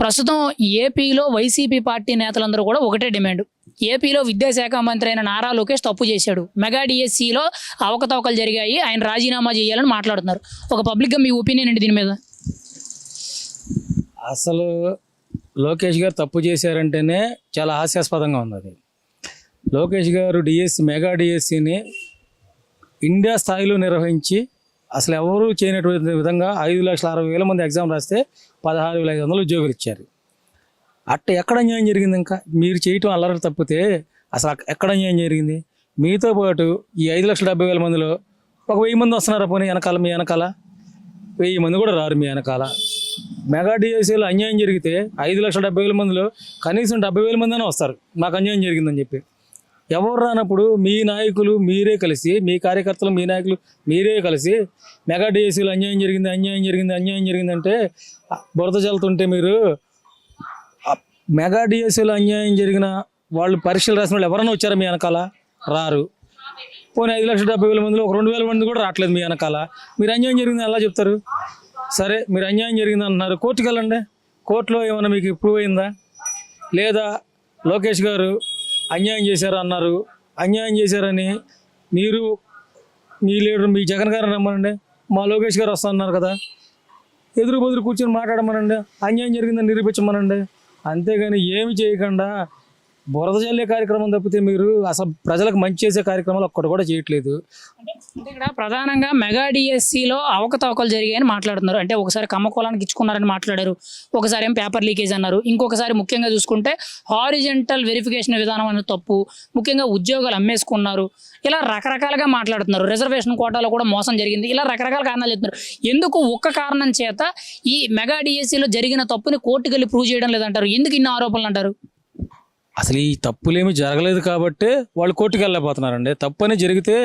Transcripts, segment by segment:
ప్రస్తుతం ఏపీలో YCP party నేతలందరూ కూడా ఒకటే డిమాండ్. ఏపీలో విద్యాశాఖ మంత్రి అయిన నారా లోకేష్ తప్పు చేశాడు. మెగా డిఎస్సిలో అవకతవకలు జరిగాయి, ఆయన రాజీనామా చేయాలని మాట్లాడుతున్నారు. ఒక పబ్లిక్గా మీ ఒపీనియన్ ఏంటి దీని మీద? అసలు లోకేష్ గారు తప్పు చేశారంటేనే చాలా హాస్యాస్పదంగా ఉంది. అది లోకేష్ గారు మెగా డిఎస్సిని ఇండియా స్థాయిలో నిర్వహించి అసలు ఎవరు చేయనటువంటి విధంగా 5,60,000 మంది ఎగ్జామ్ రాస్తే 16,500 ఉద్యోగులు ఇచ్చారు. ఎక్కడ అన్యాయం జరిగింది? ఇంకా మీరు చేయటం అల్లరి తప్పితే అసలు ఎక్కడ అన్యాయం జరిగింది? మీతో పాటు ఈ 5,70,000 మందిలో ఒక 1000 మంది వస్తున్నారా? పోనీ వెనకాల మీ వెనకాల 1000 మంది కూడా రారు. మీ వెనకాల మెగా డిఎస్సీలో అన్యాయం జరిగితే 5,70,000 మందిలో కనీసం 70,000 మంది అయినా వస్తారు మాకు అన్యాయం జరిగిందని చెప్పి. ఎవరు రానప్పుడు మీ నాయకులు మీరే కలిసి, మీ కార్యకర్తలు మీ నాయకులు మీరే కలిసి మెగా డిఎస్సీలో అన్యాయం జరిగింది అంటే బురద చల్లుతుంటే మీరు మెగా డిఎస్సీలో అన్యాయం జరిగిన వాళ్ళు పరీక్షలు రాసిన వాళ్ళు ఎవరైనా వచ్చారా మీ వెనకాల? రారు. పోనీ 5,70,000 మందిలో ఒక 2,000 మంది కూడా రావట్లేదు మీ వెనకాల. మీరు అన్యాయం జరిగిందని ఎలా చెప్తారు? సరే, మీరు అన్యాయం జరిగింది అంటున్నారు, కోర్టుకి వెళ్ళండి. కోర్టులో ఏమైనా మీకు ప్రూవ్ అయిందా? లేదా లోకేష్ గారు అన్యాయం చేశారు అన్నారు, అన్యాయం చేశారని మీరు మీ లీడర్ మీ జగన్ గారిని రమ్మనండి, మా లోకేష్ గారు వస్తా అన్నారు కదా, ఎదురు బదురు కూర్చొని మాట్లాడమనండి, అన్యాయం జరిగిందని నిరూపించమనండి. అంతేగాని ఏమి చేయకుండా బురద చల్లే కార్యక్రమం తప్పితే మీరు అసలు ప్రజలకు మంచి చేసే కార్యక్రమాలు ఒక్కటి కూడా చేయట్లేదు. అంటే ఇక్కడ ప్రధానంగా మెగా డిఎస్సిలో అవకతవకలు జరిగాయని మాట్లాడుతున్నారు. అంటే ఒకసారి కమ్మకోలానికి ఇచ్చుకున్నారని మాట్లాడారు, ఒకసారి ఏం పేపర్ లీకేజ్ అన్నారు, ఇంకొకసారి ముఖ్యంగా చూసుకుంటే హారిజెంటల్ వెరిఫికేషన్ విధానం అనేది తప్పు, ముఖ్యంగా ఉద్యోగాలు అమ్మేసుకున్నారు, ఇలా రకరకాలుగా మాట్లాడుతున్నారు. రిజర్వేషన్ కోటాలో కూడా మోసం జరిగింది, ఇలా రకరకాల కారణాలు చెప్తున్నారు. ఎందుకు ఒక్క కారణం చేత ఈ మెగా డిఎస్సిలో జరిగిన తప్పుని కోర్టుకు వెళ్ళి ప్రూవ్ చేయడం లేదంటారు? ఎందుకు ఇన్ని ఆరోపణలు అంటారు? అసలు ఈ తప్పులేమీ జరగలేదు కాబట్టే వాళ్ళు కోర్టుకు వెళ్ళకపోతున్నారండి. తప్పు అనేది జరిగితే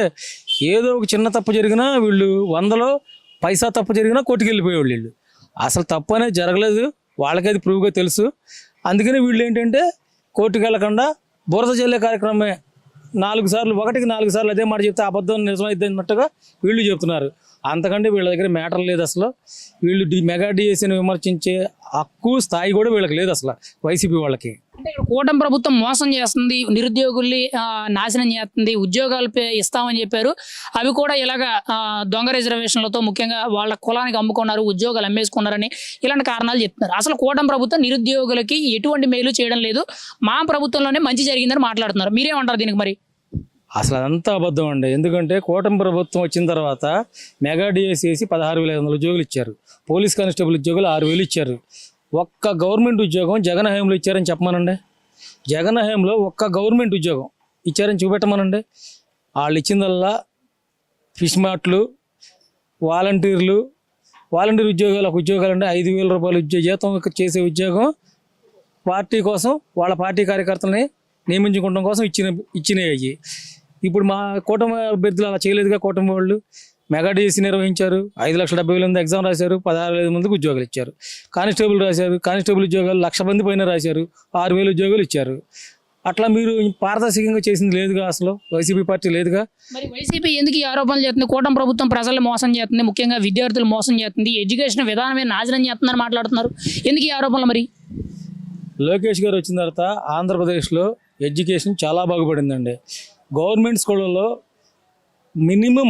ఏదో ఒక చిన్న తప్పు జరిగినా వీళ్ళు 100లో పైసా తప్పు జరిగినా కోర్టుకు వెళ్ళిపోయేవాళ్ళు. వీళ్ళు అసలు తప్పు అనేది జరగలేదు, వాళ్ళకి అది ప్రూవ్గా తెలుసు. అందుకని వీళ్ళు ఏంటంటే కోర్టుకు వెళ్ళకుండా బురద జల్లే కార్యక్రమమే 4 సార్లు, ఒకటికి 4 సార్లు అదే మాట చెప్తే అబద్ధం నిజమైంది అన్నట్టుగా వీళ్ళు చెప్తున్నారు. అంతకంటే వీళ్ళ దగ్గర మ్యాటర్ లేదు. అసలు వీళ్ళు మెగా డిఎస్సీని విమర్శించే హక్కు స్థాయి కూడా వీళ్ళకి లేదు అసలు వైసీపీ వాళ్ళకి. అంటే ఇక్కడ కూటమి ప్రభుత్వం మోసం చేస్తుంది, నిరుద్యోగుల్ని నాశనం చేస్తుంది, ఉద్యోగాలు ఇస్తామని చెప్పారు, అవి కూడా ఇలాగా దొంగ రిజర్వేషన్లతో ముఖ్యంగా వాళ్ళ కులానికి అమ్ముకున్నారు, ఉద్యోగాలు అమ్మేసుకున్నారని ఇలాంటి కారణాలు చెప్తున్నారు. అసలు కూటమి ప్రభుత్వం నిరుద్యోగులకి ఎటువంటి మేలు చేయడం లేదు, మా ప్రభుత్వంలోనే మంచి జరిగిందని మాట్లాడుతున్నారు. మీరేమంటారు దీనికి? మరి అసలు అదంతా అబద్ధం అండి. ఎందుకంటే కూటమి ప్రభుత్వం వచ్చిన తర్వాత మెగా డిఎస్సీ వేసి 16,500 ఉద్యోగులు ఇచ్చారు, పోలీస్ కానిస్టేబుల్ ఉద్యోగులు 6,000 ఇచ్చారు. ఒక్క గవర్నమెంట్ ఉద్యోగం జగన్ హయాంలో ఇచ్చారని చెప్పమనండి. జగన్ హయాంలో ఒక్క గవర్నమెంట్ ఉద్యోగం ఇచ్చారని చూపెట్టమనండి. వాళ్ళు ఇచ్చిందల్లా ఫిష్ మార్ట్లు, వాలంటీర్ ఉద్యోగాలు. ఒక ఉద్యోగాలు అంటే 5,000 రూపాయలు జీతం చేసే ఉద్యోగం పార్టీ కోసం, వాళ్ళ పార్టీ కార్యకర్తలని నియమించుకోవడం కోసం ఇచ్చినవి. ఇప్పుడు మా కూటమి అభ్యర్థులు అలా చేయలేదుగా. కూటమి వాళ్ళు మెగా డిఎస్సీ నిర్వహించారు, 5,70,000 మంది ఎగ్జామ్ రాశారు, 16,000 మందికి ఉద్యోగాలు ఇచ్చారు. కానిస్టేబుల్ రాశారు, కానిస్టేబుల్ ఉద్యోగాలు 1,00,000 మంది పైన రాశారు, 6,000 ఉద్యోగాలు ఇచ్చారు. అట్లా మీరు పారదర్శకంగా చేసింది లేదుగా, అసలు వైసీపీ పార్టీ లేదుగా. మరి వైసీపీ ఎందుకు ఈ ఆరోపణలు చేస్తుంది? కూటమి ప్రభుత్వం ప్రజల్ని మోసం చేస్తుంది, ముఖ్యంగా విద్యార్థులు మోసం చేస్తుంది, ఎడ్యుకేషన్ విధానమే నాశనం చేస్తుందని మాట్లాడుతున్నారు. ఎందుకు ఈ ఆరోపణలు? మరి లోకేష్ గారు వచ్చిన తర్వాత ఆంధ్రప్రదేశ్లో ఎడ్యుకేషన్ చాలా బాగుపడిందండి. గవర్నమెంట్ స్కూళ్ళలో మినిమం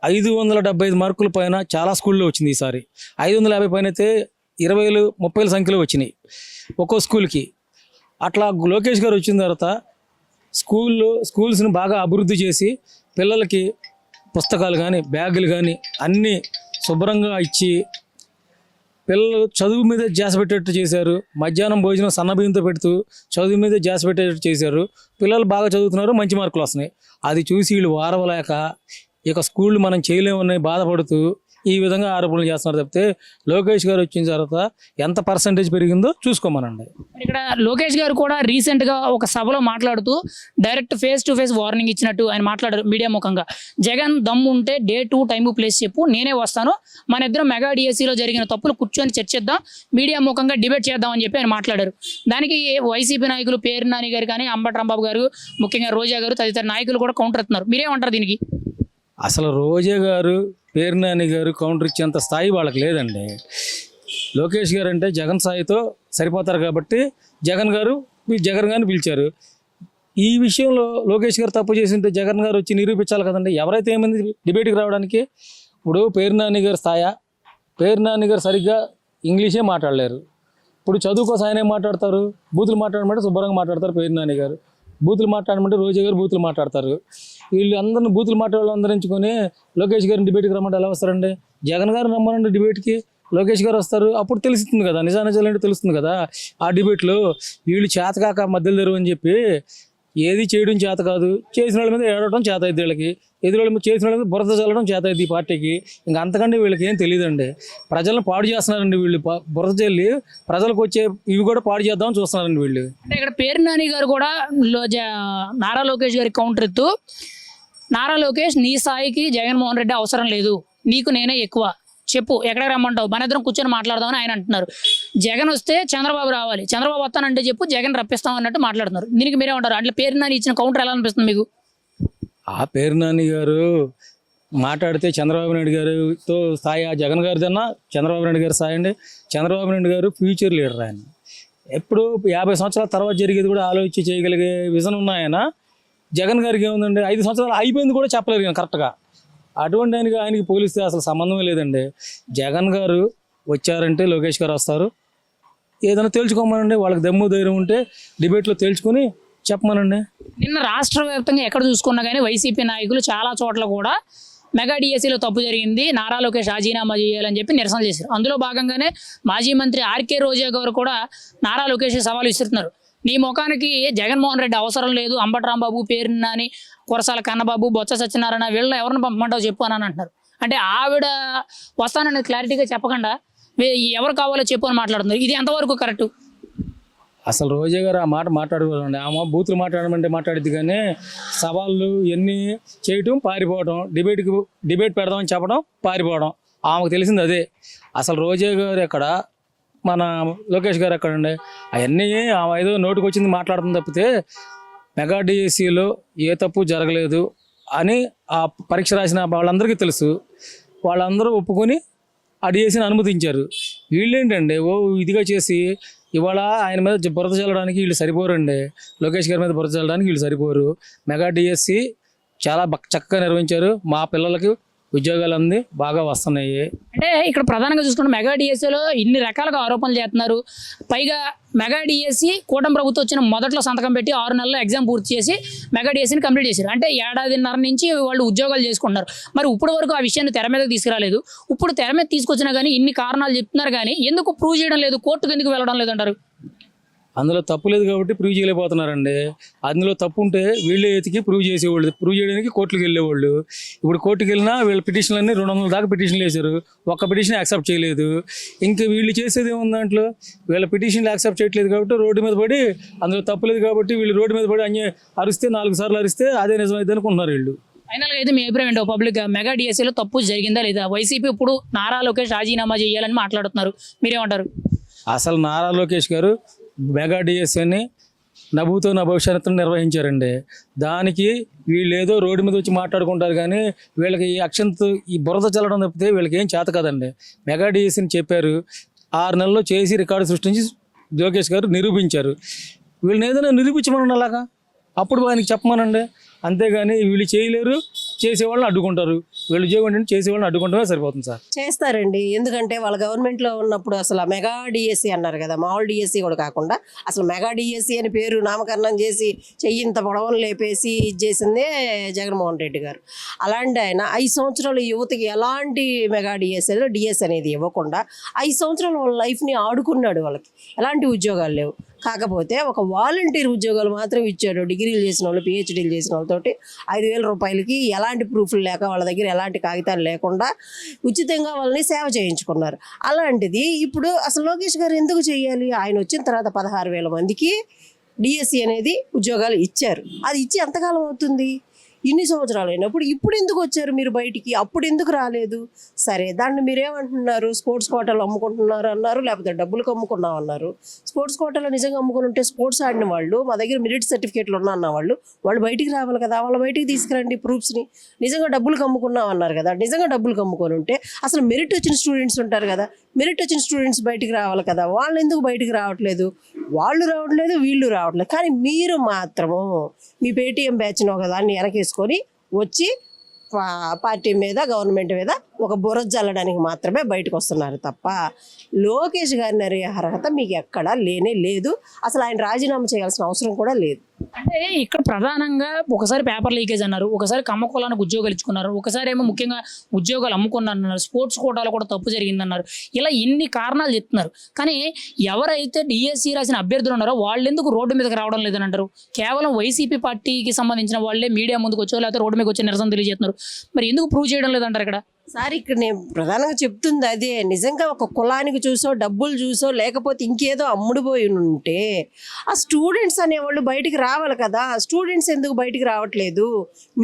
575 మార్కుల పైన చాలా స్కూల్లో వచ్చింది. ఈసారి 550 పైన అయితే 20,000, 30,000 సంఖ్యలో వచ్చినాయి ఒక్కో స్కూల్కి. అట్లా లోకేష్ గారు వచ్చిన తర్వాత స్కూల్స్ని బాగా అభివృద్ధి చేసి పిల్లలకి పుస్తకాలు కానీ బ్యాగులు కానీ అన్నీ శుభ్రంగా ఇచ్చి పిల్లలు చదువు మీద ధ్యాస పెట్టేట్టు చేశారు. మధ్యాహ్నం భోజనం సన్నబియ్యంతో పెడుతూ చదువు మీద ధ్యాస పెట్టేటట్టు చేశారు. పిల్లలు బాగా చదువుతున్నారు, మంచి మార్కులు వస్తున్నాయి. అది చూసి వీళ్ళు వారవలేక ఇక స్కూళ్ళు మనం చేయలేమని బాధపడుతూ ఈ విధంగా ఆరోపణలు చేస్తున్నారు తప్పితే లోకేష్ గారు వచ్చిన తర్వాత ఎంత పర్సంటేజ్ పెరిగిందో చూసుకోమనండి. ఇక్కడ లోకేష్ గారు కూడా రీసెంట్గా ఒక సభలో మాట్లాడుతూ direct face to face warning ఇచ్చినట్టు ఆయన మాట్లాడారు మీడియా ముఖంగా. జగన్ దమ్ము ఉంటే డేట్, టైము, ప్లేస్ చెప్పు, నేనే వస్తాను, మన ఇద్దరం మెగా డిఎస్సీలో జరిగిన తప్పులు కూర్చొని చర్చిద్దాం, మీడియా ముఖంగా డిబేట్ చేద్దాం అని చెప్పి ఆయన మాట్లాడారు. దానికి వైసీపీ నాయకులు పేర్ని నాని గారు కానీ, అంబటి రాంబాబు గారు, ముఖ్యంగా రోజా గారు తదితర నాయకులు కూడా కౌంటర్ ఇస్తున్నారు. మీరేమంటారు దీనికి? అసలు రోజా గారు, పేర్ని నాని గారు కౌంటర్ ఇచ్చేంత స్థాయి వాళ్ళకి లేదండి. లోకేష్ గారు అంటే జగన్ సాయితో సరిపోతారు కాబట్టి జగన్ గారిని పిలిచారు. ఈ విషయంలో లోకేష్ గారు తప్పు చేసింటే జగన్ గారు వచ్చి నిరూపించాలి కదండి. ఎవరైతే ఏమైంది డిబేట్కి రావడానికి? ఇప్పుడు పేరు నాని గారు స్థాయా, పేరు నాని గారు సరిగ్గా ఇంగ్లీషే మాట్లాడలేరు. ఇప్పుడు చదువు కోసం ఆయన ఏం మాట్లాడతారు? బూతులు మాట్లాడమంటే శుభ్రంగా మాట్లాడతారు పేరు నాని గారు, బూతులు మాట్లాడమంటే రోజా గారు బూతులు మాట్లాడతారు. వీళ్ళు అందరిని బూతులు మాట్లాడే అందరించుకొని లోకేష్ గారిని డిబేట్కి రమ్మంటే ఎలా వస్తారండి? జగన్ గారు రమ్మనండి డిబేట్కి, లోకేష్ గారు వస్తారు. అప్పుడు తెలుస్తుంది కదా, నిజానిజాలంటే తెలుస్తుంది కదా. ఆ డిబేట్లో వీళ్ళు చేతకాక మధ్యలో తెరువు అని చెప్పి ఏది చేయడం చేత కాదు, చేసిన వాళ్ళ మీద ఏడవడం చేత అయింది వీళ్ళకి, ఎదురు మీద చేసిన వాళ్ళ మీద బురద చల్లడం చేత అయింది ఈ పార్టీకి. ఇంకా అంతకంటే వీళ్ళకి ఏం తెలియదండి. ప్రజలను పాడు చేస్తున్నారండి వీళ్ళు, బురద చల్లి ప్రజలకు వచ్చే ఇవి కూడా పాడు చేద్దామని చూస్తున్నారండి వీళ్ళు. అంటే ఇక్కడ పేరు నాని గారు కూడా నారా లోకేష్ గారి కౌంటర్ ఎత్తు, నారా లోకేష్ నీ స్థాయికి జగన్మోహన్ రెడ్డి అవసరం లేదు, నీకు నేనే ఎక్కువ, చెప్పు ఎక్కడికి రమ్మంటావు, మన ఇద్దరం కూర్చొని మాట్లాడదామని ఆయన అంటున్నారు. జగన్ వస్తే చంద్రబాబు రావాలి, చంద్రబాబు వస్తానంటే చెప్పు జగన్ రప్పిస్తాం అన్నట్టు మాట్లాడుతున్నారు. దీనికి మీరే ఉంటారు? అంటే పేరు నాని ఇచ్చిన కౌంటర్ ఎలా అనిపిస్తుంది మీకు? ఆ పేరు నాని గారు మాట్లాడితే చంద్రబాబు నాయుడు గారితో స్థాయి జగన్ గారిదన్నా చంద్రబాబు నాయుడు గారి స్థాయి అండి. చంద్రబాబు నాయుడు గారు ఫ్యూచర్ లీడర్. ఆయన ఎప్పుడు 50 సంవత్సరాల తర్వాత జరిగేది కూడా ఆలోచించి చేయగలిగే విజన్ ఉన్నాయన. జగన్ గారికి ఏముందండి, 5 సంవత్సరాలు అయిపోయింది కూడా చెప్పలేదు కానీ కరెక్ట్గా. అటువంటి ఆయనకి పోలిస్తే అసలు సంబంధమే లేదండి. జగన్ గారు వచ్చారంటే లోకేష్ గారు వస్తారు, ఏదైనా తేల్చుకోమనండి. వాళ్ళకి దమ్ము ధైర్యం ఉంటే డిబేట్లో తేల్చుకొని చెప్పమనండి. నిన్న రాష్ట్ర వ్యాప్తంగా ఎక్కడ చూసుకున్నా కానీ వైసీపీ నాయకులు చాలా చోట్ల కూడా మెగా డిఎస్సీలో తప్పు జరిగింది, నారా లోకేష్ రాజీనామా చేయాలని చెప్పి నిరసన చేశారు. అందులో భాగంగానే మాజీ మంత్రి ఆర్కే రోజా గారు కూడా నారా లోకేష్ సవాల్ విసురుతున్నారు. నీ ముఖానికి జగన్మోహన్ రెడ్డి అవసరం లేదు, అంబటి రాంబాబు, పేరు నాని, కురసాల కన్నబాబు, బొత్స సత్యనారాయణ వీళ్ళని ఎవరిని పంపమంటావు చెప్పు అని అంటున్నారు. అంటే ఆవిడ వస్తానని క్లారిటీగా చెప్పకుండా ఎవరు కావాలో చెప్పు అని మాట్లాడుతున్నారు. ఇది ఎంతవరకు కరెక్ట్? అసలు రోజా గారు ఆ మాట మాట్లాడుకోవాలండి. ఆమె బూతులు మాట్లాడమంటే మాట్లాడిద్ది కానీ సవాళ్ళు ఎన్ని చేయటం, పారిపోవడం, డిబేట్ పెడదామని చెప్పడం, పారిపోవడం, ఆమెకు తెలిసింది అదే. అసలు రోజా గారు ఎక్కడ, మన లోకేష్ గారు ఎక్కడండి? అవన్నీ ఆమె ఏదో నోటికి వచ్చింది మాట్లాడుతుంది తప్పితే మెగా డిఎస్సీలో ఏ తప్పు జరగలేదు అని ఆ పరీక్ష రాసిన వాళ్ళందరికీ తెలుసు. వాళ్ళందరూ ఒప్పుకొని ఆ డిఎస్సీని అనుమతించారు. వీళ్ళేంటండి ఓ ఇదిగా చేసి ఇవాళ ఆయన మీద బురద చల్లడానికి వీళ్ళు సరిపోరండి. లోకేష్ గారి మీద బురద చల్లడానికి వీళ్ళు సరిపోరు. మెగా డిఎస్సీ చాలా చక్కగా నిర్వహించారు. మా పిల్లలకి ఉద్యోగాలు అంది బాగా వస్తున్నాయి. అంటే ఇక్కడ ప్రధానంగా చూసుకుంటే మెగా డిఎస్సీలో ఇన్ని రకాలుగా ఆరోపణలు చేస్తున్నారు. పైగా మెగా డిఎస్సీ కూటమి ప్రభుత్వం వచ్చిన మొదట్లో సంతకం పెట్టి 6 నెలల్లో ఎగ్జామ్ పూర్తి చేసి మెగా డిఎస్సీని కంప్లీట్ చేశారు. అంటే 1.5 ఏళ్ల నుంచి వాళ్ళు ఉద్యోగాలు చేసుకుంటున్నారు. మరి ఇప్పటి వరకు ఆ విషయాన్ని తెర మీద తీసుకురాలేదు. ఇప్పుడు తెర మీద తీసుకొచ్చినా కానీ ఇన్ని కారణాలు చెప్తున్నారు కానీ ఎందుకు ప్రూవ్ చేయడం లేదు, కోర్టుకు ఎందుకు వెళ్ళడం లేదంటారు? అందులో తప్పు లేదు కాబట్టి ప్రూవ్ చేయలేకపోతున్నారండి. అందులో తప్పు ఉంటే వీళ్ళే ఎతికి ప్రూవ్ చేసేవాళ్ళు, ప్రూవ్ చేయడానికి కోర్టుకు వెళ్ళేవాళ్ళు. ఇప్పుడు కోర్టుకు వెళ్ళినా వీళ్ళ పిటిషన్లన్నీ 200 దాకా పిటిషన్లు వేశారు, ఒక్క పిటిషన్ యాక్సెప్ట్ చేయలేదు. ఇంకా వీళ్ళు చేసేది ఏముంది దాంట్లో? వీళ్ళ పిటిషన్లు యాక్సెప్ట్ చేయట్లేదు కాబట్టి రోడ్డు మీద పడి, అందులో తప్పు లేదు కాబట్టి వీళ్ళు రోడ్డు మీద పడి అరిస్తే 4 సార్లు అరిస్తే అదే నిజమైంది అనుకుంటున్నారు వీళ్ళు. ఫైనల్గా అయితే మీ అభిప్రాయం ఏంటో? పబ్లిక్ మెగా డిఎస్సీలో తప్పు జరిగిందా లేదా? వైసీపీ ఇప్పుడు నారా లోకేష్ రాజీనామా చేయాలని మాట్లాడుతున్నారు, మీరేమంటారు? అసలు నారా లోకేష్ గారు మెగా డిఎస్సీని నభూతో నా భవిష్యత్తును నిర్వహించారండి. దానికి వీళ్ళు ఏదో రోడ్డు మీద వచ్చి మాట్లాడుకుంటారు కానీ వీళ్ళకి ఈ అక్షంత్ ఈ బురద చల్లడం తప్పితే వీళ్ళకి ఏం చేత కదండి. మెగా డిఎస్సీని చెప్పారు, 6 నెలల్లో చేసి రికార్డు సృష్టించి లోకేష్ గారు నిరూపించారు. వీళ్ళని ఏదైనా నిరూపించమనండి అలాగా, అప్పుడు ఆయనకి చెప్పమనండి. అంతేగాని వీళ్ళు చేయలేరు, చేసేవాళ్ళని అడ్డుకుంటారు. వీళ్ళు ఉద్యోగం ఏంటంటే చేసేవాళ్ళని అడ్డుకుంటమే సరిపోతుంది సార్. చేస్తారండి, ఎందుకంటే వాళ్ళ గవర్నమెంట్లో ఉన్నప్పుడు అసలు మెగా డిఎస్సీ అన్నారు కదా, మామూలు డిఎస్సీ కూడా కాకుండా అసలు మెగా డిఎస్సీ అని పేరు నామకరణం చేసి చెయ్యింత పొడవలు లేపేసి ఇది చేసిందే జగన్మోహన్ రెడ్డి గారు. అలాంటి ఆయన 5 సంవత్సరాలు యువతకి ఎలాంటి మెగా డిఎస్సీలో డిఎస్ అనేది ఇవ్వకుండా 5 సంవత్సరాలు వాళ్ళ లైఫ్ని ఆడుకున్నాడు. వాళ్ళకి ఎలాంటి ఉద్యోగాలు లేవు, కాకపోతే ఒక వాలంటీర్ ఉద్యోగాలు మాత్రం ఇచ్చాడు. డిగ్రీలు చేసిన వాళ్ళు, పిహెచ్డీలు చేసిన వాళ్ళతోటి 5,000 రూపాయలకి ఎలాంటి ప్రూఫ్లు లేక, వాళ్ళ దగ్గర ఎలాంటి కాగితాలు లేకుండా ఉచితంగా వాళ్ళని సేవ చేయించుకున్నారు. అలాంటిది ఇప్పుడు అసలు లోకేష్ గారు ఎందుకు చేయాలి? ఆయన వచ్చిన తర్వాత 16,000 మందికి డిఎస్సీ అనేది ఉద్యోగాలు ఇచ్చారు. అది ఇచ్చి ఎంతకాలం అవుతుంది? ఇన్ని సంవత్సరాలు అయినప్పుడు ఇప్పుడు ఎందుకు వచ్చారు మీరు బయటికి, అప్పుడు ఎందుకు రాలేదు? సరే, దాన్ని మీరేమంటున్నారు, స్పోర్ట్స్ కోటాలు అమ్ముకుంటున్నారు అన్నారు, లేకపోతే డబ్బులకు అమ్ముకున్నాం అన్నారు. స్పోర్ట్స్ కోటాలో నిజంగా అమ్ముకుని ఉంటే స్పోర్ట్స్ ఆడిన వాళ్ళు, మా దగ్గర మెరిట్ సర్టిఫికేట్లు ఉన్నా వాళ్ళు బయటికి రావాలి కదా, వాళ్ళ బయటికి తీసుకురండి ప్రూఫ్స్ని. నిజంగా డబ్బులకు అమ్ముకున్నాం అన్నారు కదా, నిజంగా డబ్బులకు అమ్ముకొని ఉంటే అసలు మెరిట్ వచ్చిన స్టూడెంట్స్ ఉంటారు కదా, మెరిట్ వచ్చిన స్టూడెంట్స్ బయటికి రావాలి కదా, వాళ్ళు ఎందుకు బయటికి రావట్లేదు? వాళ్ళు రావట్లేదు, వీళ్ళు రావట్లేదు. కానీ మీరు మాత్రము మీ పేటీఎం బ్యాచ్ని ఒకదాన్ని వెనకేసుకొని వచ్చి పార్టీ మీద, గవర్నమెంట్ మీద ఒక బురద జల్లడానికి మాత్రమే బయటకు వస్తున్నారు తప్ప లోకేష్ గారిని అరే అర్హత మీకు ఎక్కడా లేనే లేదు. అసలు ఆయన రాజీనామా చేయాల్సిన అవసరం కూడా లేదు. అంటే ఇక్కడ ప్రధానంగా ఒకసారి పేపర్ లీకేజ్ అన్నారు, ఒకసారి కమ్మకోలానికి ఉద్యోగాలు ఇచ్చుకున్నారు, ఒకసారి ఏమో ముఖ్యంగా ఉద్యోగాలు అమ్ముకున్నారు అన్నారు, స్పోర్ట్స్ కోటాలో కూడా తప్పు జరిగిందన్నారు. ఇలా ఇన్ని కారణాలు చెప్తున్నారు. కానీ ఎవరైతే డిఎస్సి రాసిన అభ్యర్థులు ఉన్నారో వాళ్ళు ఎందుకు రోడ్డు మీదకి రావడం లేదని అంటారు? కేవలం వైసీపీ పార్టీకి సంబంధించిన వాళ్ళే మీడియా ముందుకు వచ్చో లేకపోతే రోడ్డు మీదకి వచ్చి నిరసన తెలియజేస్తున్నారు. మరి ఎందుకు ప్రూవ్ చేయడం లేదంటారు ఇక్కడ? సార్, ఇక్కడ నేను ప్రధానంగా చెప్తుంది అదే. నిజంగా ఒక కులానికి చూసో, డబ్బులు చూసో, లేకపోతే ఇంకేదో అమ్ముడుపోయి ఉంటే ఆ స్టూడెంట్స్ అనేవాళ్ళు బయటికి రావాలి కదా. స్టూడెంట్స్ ఎందుకు బయటికి రావట్లేదు?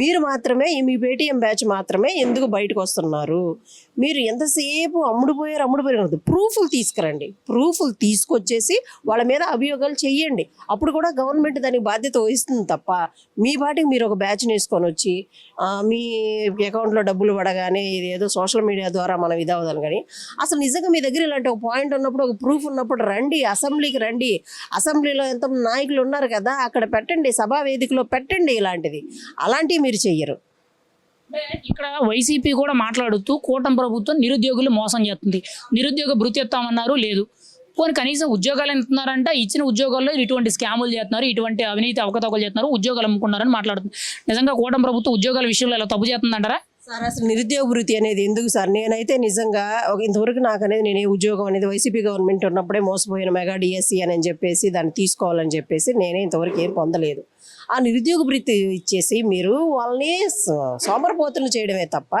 మీరు మాత్రమే, మీ పేటీఎం బ్యాచ్ మాత్రమే ఎందుకు బయటకు వస్తున్నారు? మీరు ఎంతసేపు అమ్ముడుపోయారు ప్రూఫ్లు తీసుకురండి. ప్రూఫ్లు తీసుకొచ్చేసి వాళ్ళ మీద అభియోగాలు చెయ్యండి. అప్పుడు కూడా గవర్నమెంట్ దానికి బాధ్యత వహిస్తుంది తప్ప మీ పాటికి మీరు ఒక బ్యాచ్ని వేసుకొని వచ్చి మీ అకౌంట్లో డబ్బులు పడగానే ఇది ఏదో సోషల్ మీడియా ద్వారా మనం ఇదవదాం. కానీ అసలు నిజంగా మీ దగ్గర ఇలాంటి ఒక పాయింట్ ఉన్నప్పుడు, ఒక ప్రూఫ్ ఉన్నప్పుడు రండి, అసెంబ్లీకి రండి. అసెంబ్లీలో ఎంత నాయకులు ఉన్నారు కదా, అక్కడ పెట్టండి, సభా వేదికలో పెట్టండి. ఇలాంటిది అలాంటివి మీరు చెయ్యరు. ఇక్కడ వైసీపీ కూడా మాట్లాడుతూ కూటమి ప్రభుత్వం నిరుద్యోగులు మోసం చేస్తుంది, నిరుద్యోగ భృతి ఇస్తామన్నారు, లేదు. పోనీ కనీసం ఉద్యోగాలు ఎంతున్నారంట, ఇచ్చిన ఉద్యోగాల్లో ఇటువంటి స్కాములు చేస్తున్నారు, ఇటువంటి అవినీతి అవకతవకలు చేస్తున్నారు, ఉద్యోగాలు అమ్ముకున్నారని మాట్లాడుతుంది. నిజంగా కూటమి ప్రభుత్వం ఉద్యోగాల విషయంలో ఇలా తప్పు చేస్తుందంటారా? సార్, అసలు నిరుద్యోగ వృత్తి అనేది ఎందుకు సార్? నేనైతే నిజంగా ఇంతవరకు నాకు అనేది నేను ఉద్యోగం అనేది వైసీపీ గవర్నమెంట్ ఉన్నప్పుడే మోసపోయిన మెగా డిఎస్సి అని చెప్పేసి దాన్ని తీసుకోవాలని చెప్పేసి నేనే ఇంతవరకు ఏం పొందలేదు. ఆ నిరుద్యోగ వృత్తి ఇచ్చేసి మీరు వాళ్ళని సోమరపోతులు చేయడమే తప్ప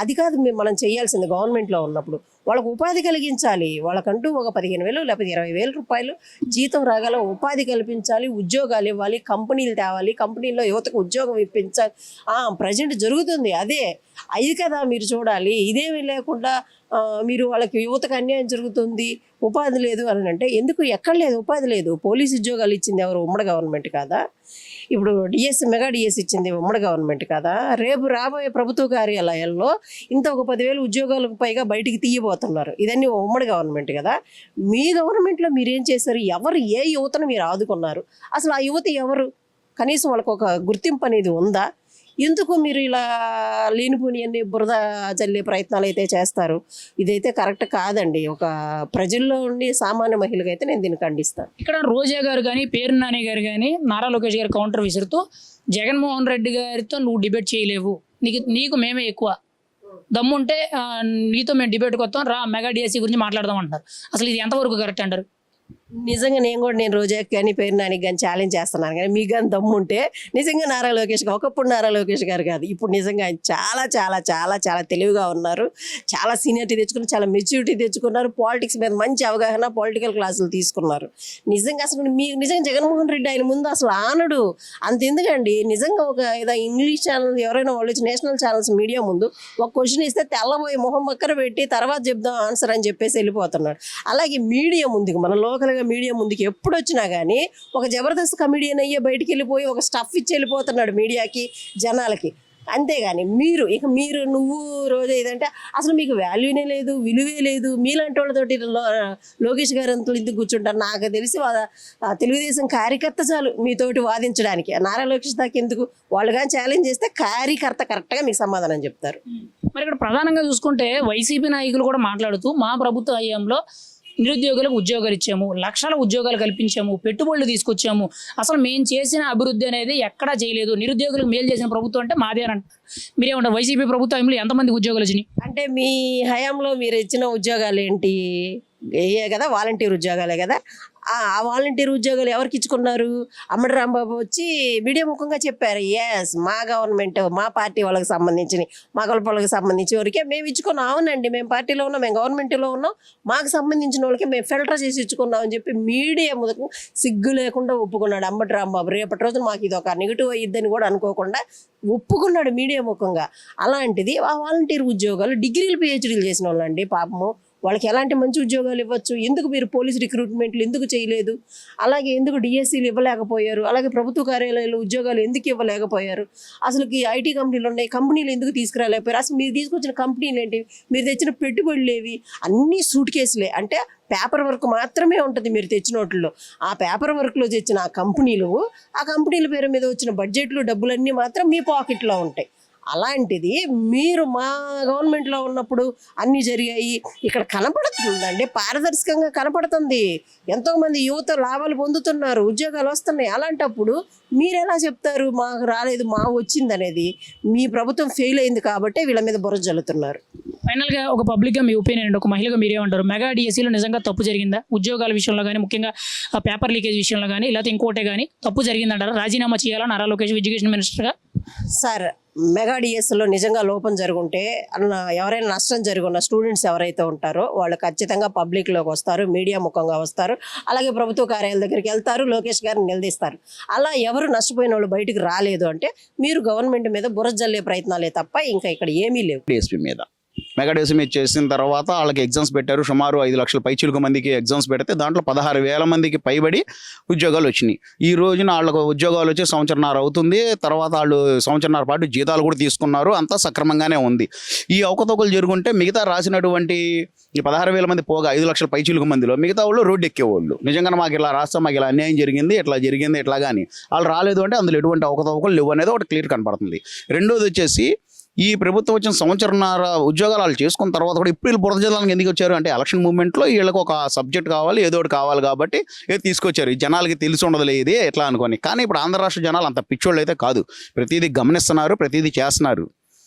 అది కాదు మనం చేయాల్సింది. గవర్నమెంట్లో ఉన్నప్పుడు వాళ్ళకు ఉపాధి కలిగించాలి. వాళ్ళకంటూ ఒక 15,000 లేకపోతే 20,000 రూపాయలు జీతం రాగల ఉపాధి కల్పించాలి, ఉద్యోగాలు ఇవ్వాలి, కంపెనీలు తేవాలి, కంపెనీల్లో యువతకు ఉద్యోగం ఇప్పించాలి. ప్రజెంట్ జరుగుతుంది అదే. అది కదా మీరు చూడాలి. ఇదేమీ లేకుండా మీరు వాళ్ళకి యువతకు అన్యాయం జరుగుతుంది, ఉపాధి లేదు అని అంటే ఎందుకు? ఎక్కడ లేదు, ఉపాధి లేదు. పోలీసు ఉద్యోగాలు ఇచ్చింది ఎవరు? ఉమ్మడి గవర్నమెంట్ కాదా? ఇప్పుడు మెగా డిఎస్సి ఇచ్చింది ఉమ్మడి గవర్నమెంట్ కదా? రేపు రాబోయే ప్రభుత్వ కార్యాలయాల్లో ఇంత ఒక 10,000 ఉద్యోగాలకు పైగా బయటికి తీయబోతున్నారు. ఇదన్నీ ఉమ్మడి గవర్నమెంట్ కదా. మీ గవర్నమెంట్లో మీరేం చేశారు? ఎవరు, ఏ యువతను మీరు ఆదుకున్నారు? అసలు ఆ యువత ఎవరు? కనీసం వాళ్ళకు ఒక గుర్తింపు అనేది ఉందా? ఎందుకు మీరు ఇలా లేనిపోని అన్ని బురద జల్లే ప్రయత్నాలు అయితే చేస్తారు? ఇదైతే కరెక్ట్ కాదండి. ఒక ప్రజల్లో ఉండి సామాన్య మహిళగా అయితే నేను దీన్ని ఖండిస్తాను. ఇక్కడ రోజా గారు కానీ, పేరు నాని గారు కానీ, నారా లోకేష్ గారు కౌంటర్ విసురుతూ జగన్మోహన్ రెడ్డి గారితో నువ్వు డిబేట్ చేయలేవు, నీకు మేమే ఎక్కువ, దమ్ముంటే నీతో మేము డిబేట్కి వస్తాం, రా మెగా డిఎస్సి గురించి మాట్లాడదాం అంటారు. అసలు ఇది ఎంతవరకు కరెక్ట్ అంటారు? నిజంగా నేను రోజాకి కానీ పేరు నానికి కానీ ఛాలెంజ్ చేస్తున్నాను. కానీ మీకు కానీ దమ్ముంటే నిజంగా నారా లోకేష్ గారు, ఒకప్పుడు నారా లోకేష్ గారు కాదు, ఇప్పుడు నిజంగా ఆయన చాలా చాలా చాలా చాలా తెలివిగా ఉన్నారు. చాలా సీనియరిటీ తెచ్చుకున్నారు, చాలా మెచ్యూరిటీ తెచ్చుకున్నారు. పాలిటిక్స్ మీద మంచి అవగాహన, పొలిటికల్ క్లాసులు తీసుకున్నారు. నిజంగా అసలు నిజంగా జగన్మోహన్ రెడ్డి ఆయన ముందు అసలు ఆనడు. అంతెందుకండి, నిజంగా ఒక ఏదో ఇంగ్లీష్ ఛానల్ ఎవరైనా వాళ్ళు వచ్చి నేషనల్ ఛానల్స్ మీడియా ముందు ఒక క్వశ్చన్ ఇస్తే తెల్లబోయి మొహం మక్కర పెట్టి తర్వాత చెప్దాం ఆన్సర్ అని చెప్పేసి వెళ్ళిపోతున్నాడు. అలాగే మీడియా ముందుకు, మన లోకల్గా మీడియా ముందుకు ఎప్పుడు వచ్చినా కానీ ఒక జబర్దస్త్ కమెడియన్ అయ్యే బయటికి వెళ్ళిపోయి ఒక స్టఫ్ ఇచ్చి వెళ్ళిపోతున్నాడు మీడియాకి, జనాలకి. అంతేగాని మీరు నువ్వు రోజు ఏదంటే అసలు మీకు వాల్యూనే లేదు, విలువే లేదు. మీలాంటి వాళ్ళతోటి లోకేష్ గారు అంతా ఇందుకు కూర్చుంటారు. నాకు తెలిసి తెలుగుదేశం కార్యకర్త చాలు మీతోటి వాదించడానికి. నారా లోకేష్ దాకా ఎందుకు? వాళ్ళు కానీ ఛాలెంజ్ చేస్తే కార్యకర్త కరెక్ట్గా మీకు సమాధానం చెప్తారు. మరి ఇక్కడ ప్రధానంగా చూసుకుంటే వైసీపీ నాయకులు కూడా మాట్లాడుతూ మా ప్రభుత్వ హయాంలో నిరుద్యోగులకు ఉద్యోగాలు ఇచ్చాము, లక్షల ఉద్యోగాలు కల్పించాము, పెట్టుబడులు తీసుకొచ్చాము, అసలు మేము చేసిన అభివృద్ధి అనేది ఎక్కడా చేయలేదు, నిరుద్యోగులకు మేలు చేసిన ప్రభుత్వం అంటే మాదే అని అంటారు. మీరేమంటారు? వైసీపీ ప్రభుత్వంలో ఎంతమంది ఉద్యోగాలు వచ్చినాయి? అంటే మీ హయాంలో మీరు ఇచ్చిన ఉద్యోగాలు ఏంటి? ఏ కదా వాలంటీర్ ఉద్యోగాలే కదా. ఆ వాలంటీర్ ఉద్యోగాలు ఎవరికి ఇచ్చుకున్నారు? అమ్మడి రాంబాబు వచ్చి మీడియా ముఖంగా చెప్పారు, ఎస్ మా గవర్నమెంట్, మా పార్టీ వాళ్ళకి సంబంధించి, మా వాళ్ళకి సంబంధించి వరకే మేము ఇచ్చుకున్నాం. అవునండి, మేము పార్టీలో ఉన్నాం, మేము గవర్నమెంట్లో ఉన్నాం, మాకు సంబంధించిన వాళ్ళకి మేము ఫిల్టర్ చేసి ఇచ్చుకున్నాం అని చెప్పి మీడియా ముఖం సిగ్గు లేకుండా ఒప్పుకున్నాడు అమ్మడి రాంబాబు. రేపటి రోజున మాకు ఇది ఒక నెగిటివ్ అయ్యిద్దని కూడా అనుకోకుండా ఒప్పుకున్నాడు మీడియా ముఖంగా. అలాంటిది ఆ వాలంటీర్ ఉద్యోగాలు డిగ్రీలు పిహెచ్డీలు చేసిన వాళ్ళండి పాపము. వాళ్ళకి ఎలాంటి మంచి ఉద్యోగాలు ఇవ్వచ్చు? ఎందుకు మీరు పోలీస్ రిక్రూట్మెంట్లు ఎందుకు చేయలేదు? అలాగే ఎందుకు డిఎస్సీలు ఇవ్వలేకపోయారు? అలాగే ప్రభుత్వ కార్యాలయాలు ఉద్యోగాలు ఎందుకు ఇవ్వలేకపోయారు? అసలుకి ఐటీ కంపెనీలు ఉన్నాయి, కంపెనీలు ఎందుకు తీసుకురాలేకపోయారు? అసలు మీరు తీసుకొచ్చిన కంపెనీలు ఏంటి? మీరు తెచ్చిన పెట్టుబడులు ఏవి? అన్నీ సూట్ కేసులే. అంటే పేపర్ వర్క్ మాత్రమే ఉంటుంది మీరు తెచ్చిన వాటిల్లో. ఆ పేపర్ వర్క్లో తెచ్చిన ఆ కంపెనీల పేరు మీద వచ్చిన బడ్జెట్లు డబ్బులన్నీ మాత్రం మీ పాకెట్లో ఉంటాయి. అలాంటిది మీరు మా గవర్నమెంట్లో ఉన్నప్పుడు అన్నీ జరిగాయి. ఇక్కడ కనపడుతుందండి, పారదర్శకంగా కనపడుతుంది. ఎంతోమంది యువత లాభాలు పొందుతున్నారు, ఉద్యోగాలు వస్తున్నాయి. అలాంటప్పుడు మీరు ఎలా చెప్తారు మాకు రాలేదు, మా వచ్చింది అనేది? మీ ప్రభుత్వం ఫెయిల్ అయింది కాబట్టి వీళ్ళ మీద బుర్ర జల్లుతున్నారు. ఫైనల్గా ఒక పబ్లిక్గా మీ ఒపీనియన్ అండి, ఒక మహిళగా మీరేమంటారు? మెగా డిఎస్సీలో నిజంగా తప్పు జరిగిందా? ఉద్యోగాల విషయంలో కానీ, ముఖ్యంగా పేపర్ లీకేజ్ విషయంలో కానీ, లేకపోతే ఇంకోటే కానీ తప్పు జరిగిందంటారా? రాజీనామా చేయాలా నారా లోకేష్ ఎడ్యుకేషన్ మినిస్టర్గా? సార్, మెగా డిఎస్లో నిజంగా లోపం జరుగుంటే ఎవరైనా నష్టం జరుగున్న స్టూడెంట్స్ ఎవరైతే ఉంటారో వాళ్ళు ఖచ్చితంగా పబ్లిక్లోకి వస్తారు, మీడియా ముఖంగా వస్తారు, అలాగే ప్రభుత్వ కార్యాలయాల దగ్గరికి వెళ్తారు, లోకేష్ గారిని నిలదీస్తారు. అలా ఎవరు నష్టపోయిన వాళ్ళు బయటకు రాలేదు అంటే మీరు గవర్నమెంట్ మీద బురద జల్లే ప్రయత్నాలే తప్ప ఇంకా ఇక్కడ ఏమీ లేవు. డిఎస్పీ మీద మెగా డిఎస్పీ మీద చేసిన తర్వాత వాళ్ళకి ఎగ్జామ్స్ పెట్టారు. సుమారు 5 లక్షల పైచిలుకు మందికి ఎగ్జామ్స్ పెడితే దాంట్లో 16,000 మందికి పైబడి ఉద్యోగాలు వచ్చినాయి. ఈ రోజున వాళ్ళకు ఉద్యోగాలు వచ్చి సంవత్సరన్నర అవుతుంది. తర్వాత వాళ్ళు సంవత్సరన్నర పాటు జీతాలు కూడా తీసుకున్నారు. అంతా సక్రమంగానే ఉంది. ఈ అవకతవకలు జరుగుంటే మిగతా రాసినటువంటి ఈ 16,000 మంది పోగా 5 లక్షల పైచిలుకు మందిలో మిగతా వాళ్ళు రోడ్డు ఎక్కేవాళ్ళు. నిజంగా మాకు ఇలా రాష్ట్రం, మాకు ఇలా అన్యాయం జరిగింది, ఇట్లా జరిగింది, ఇట్లా కానీ వాళ్ళు రాలేదు అంటే అందులో ఎటువంటి అవకతవకలు లేవు అనేది ఒకటి క్లియర్ కనపడుతుంది. రెండోది వచ్చేసి ఈ ప్రభుత్వం వచ్చిన సంవత్సరన్నర ఉద్యోగాలు వాళ్ళు చేసుకున్న తర్వాత కూడా ఇప్పుడు వీళ్ళు బురద జిల్లాలకు ఎందుకు వచ్చారు అంటే ఎలక్షన్ మూవ్మెంట్లో వీళ్ళకి ఒక సబ్జెక్ట్ కావాలి, ఏదో ఒకటి కావాలి కాబట్టి ఏదో తీసుకొచ్చారు. ఈ జనాలకి తెలిసి ఉండదులే ఇది ఎట్లా అనుకోని. కానీ ఇప్పుడు ఆంధ్ర రాష్ట్ర జనాలు అంత పిచ్చోళ్ళు అయితే కాదు, ప్రతిదీ గమనిస్తున్నారు, ప్రతిదీ చేస్తున్నారు.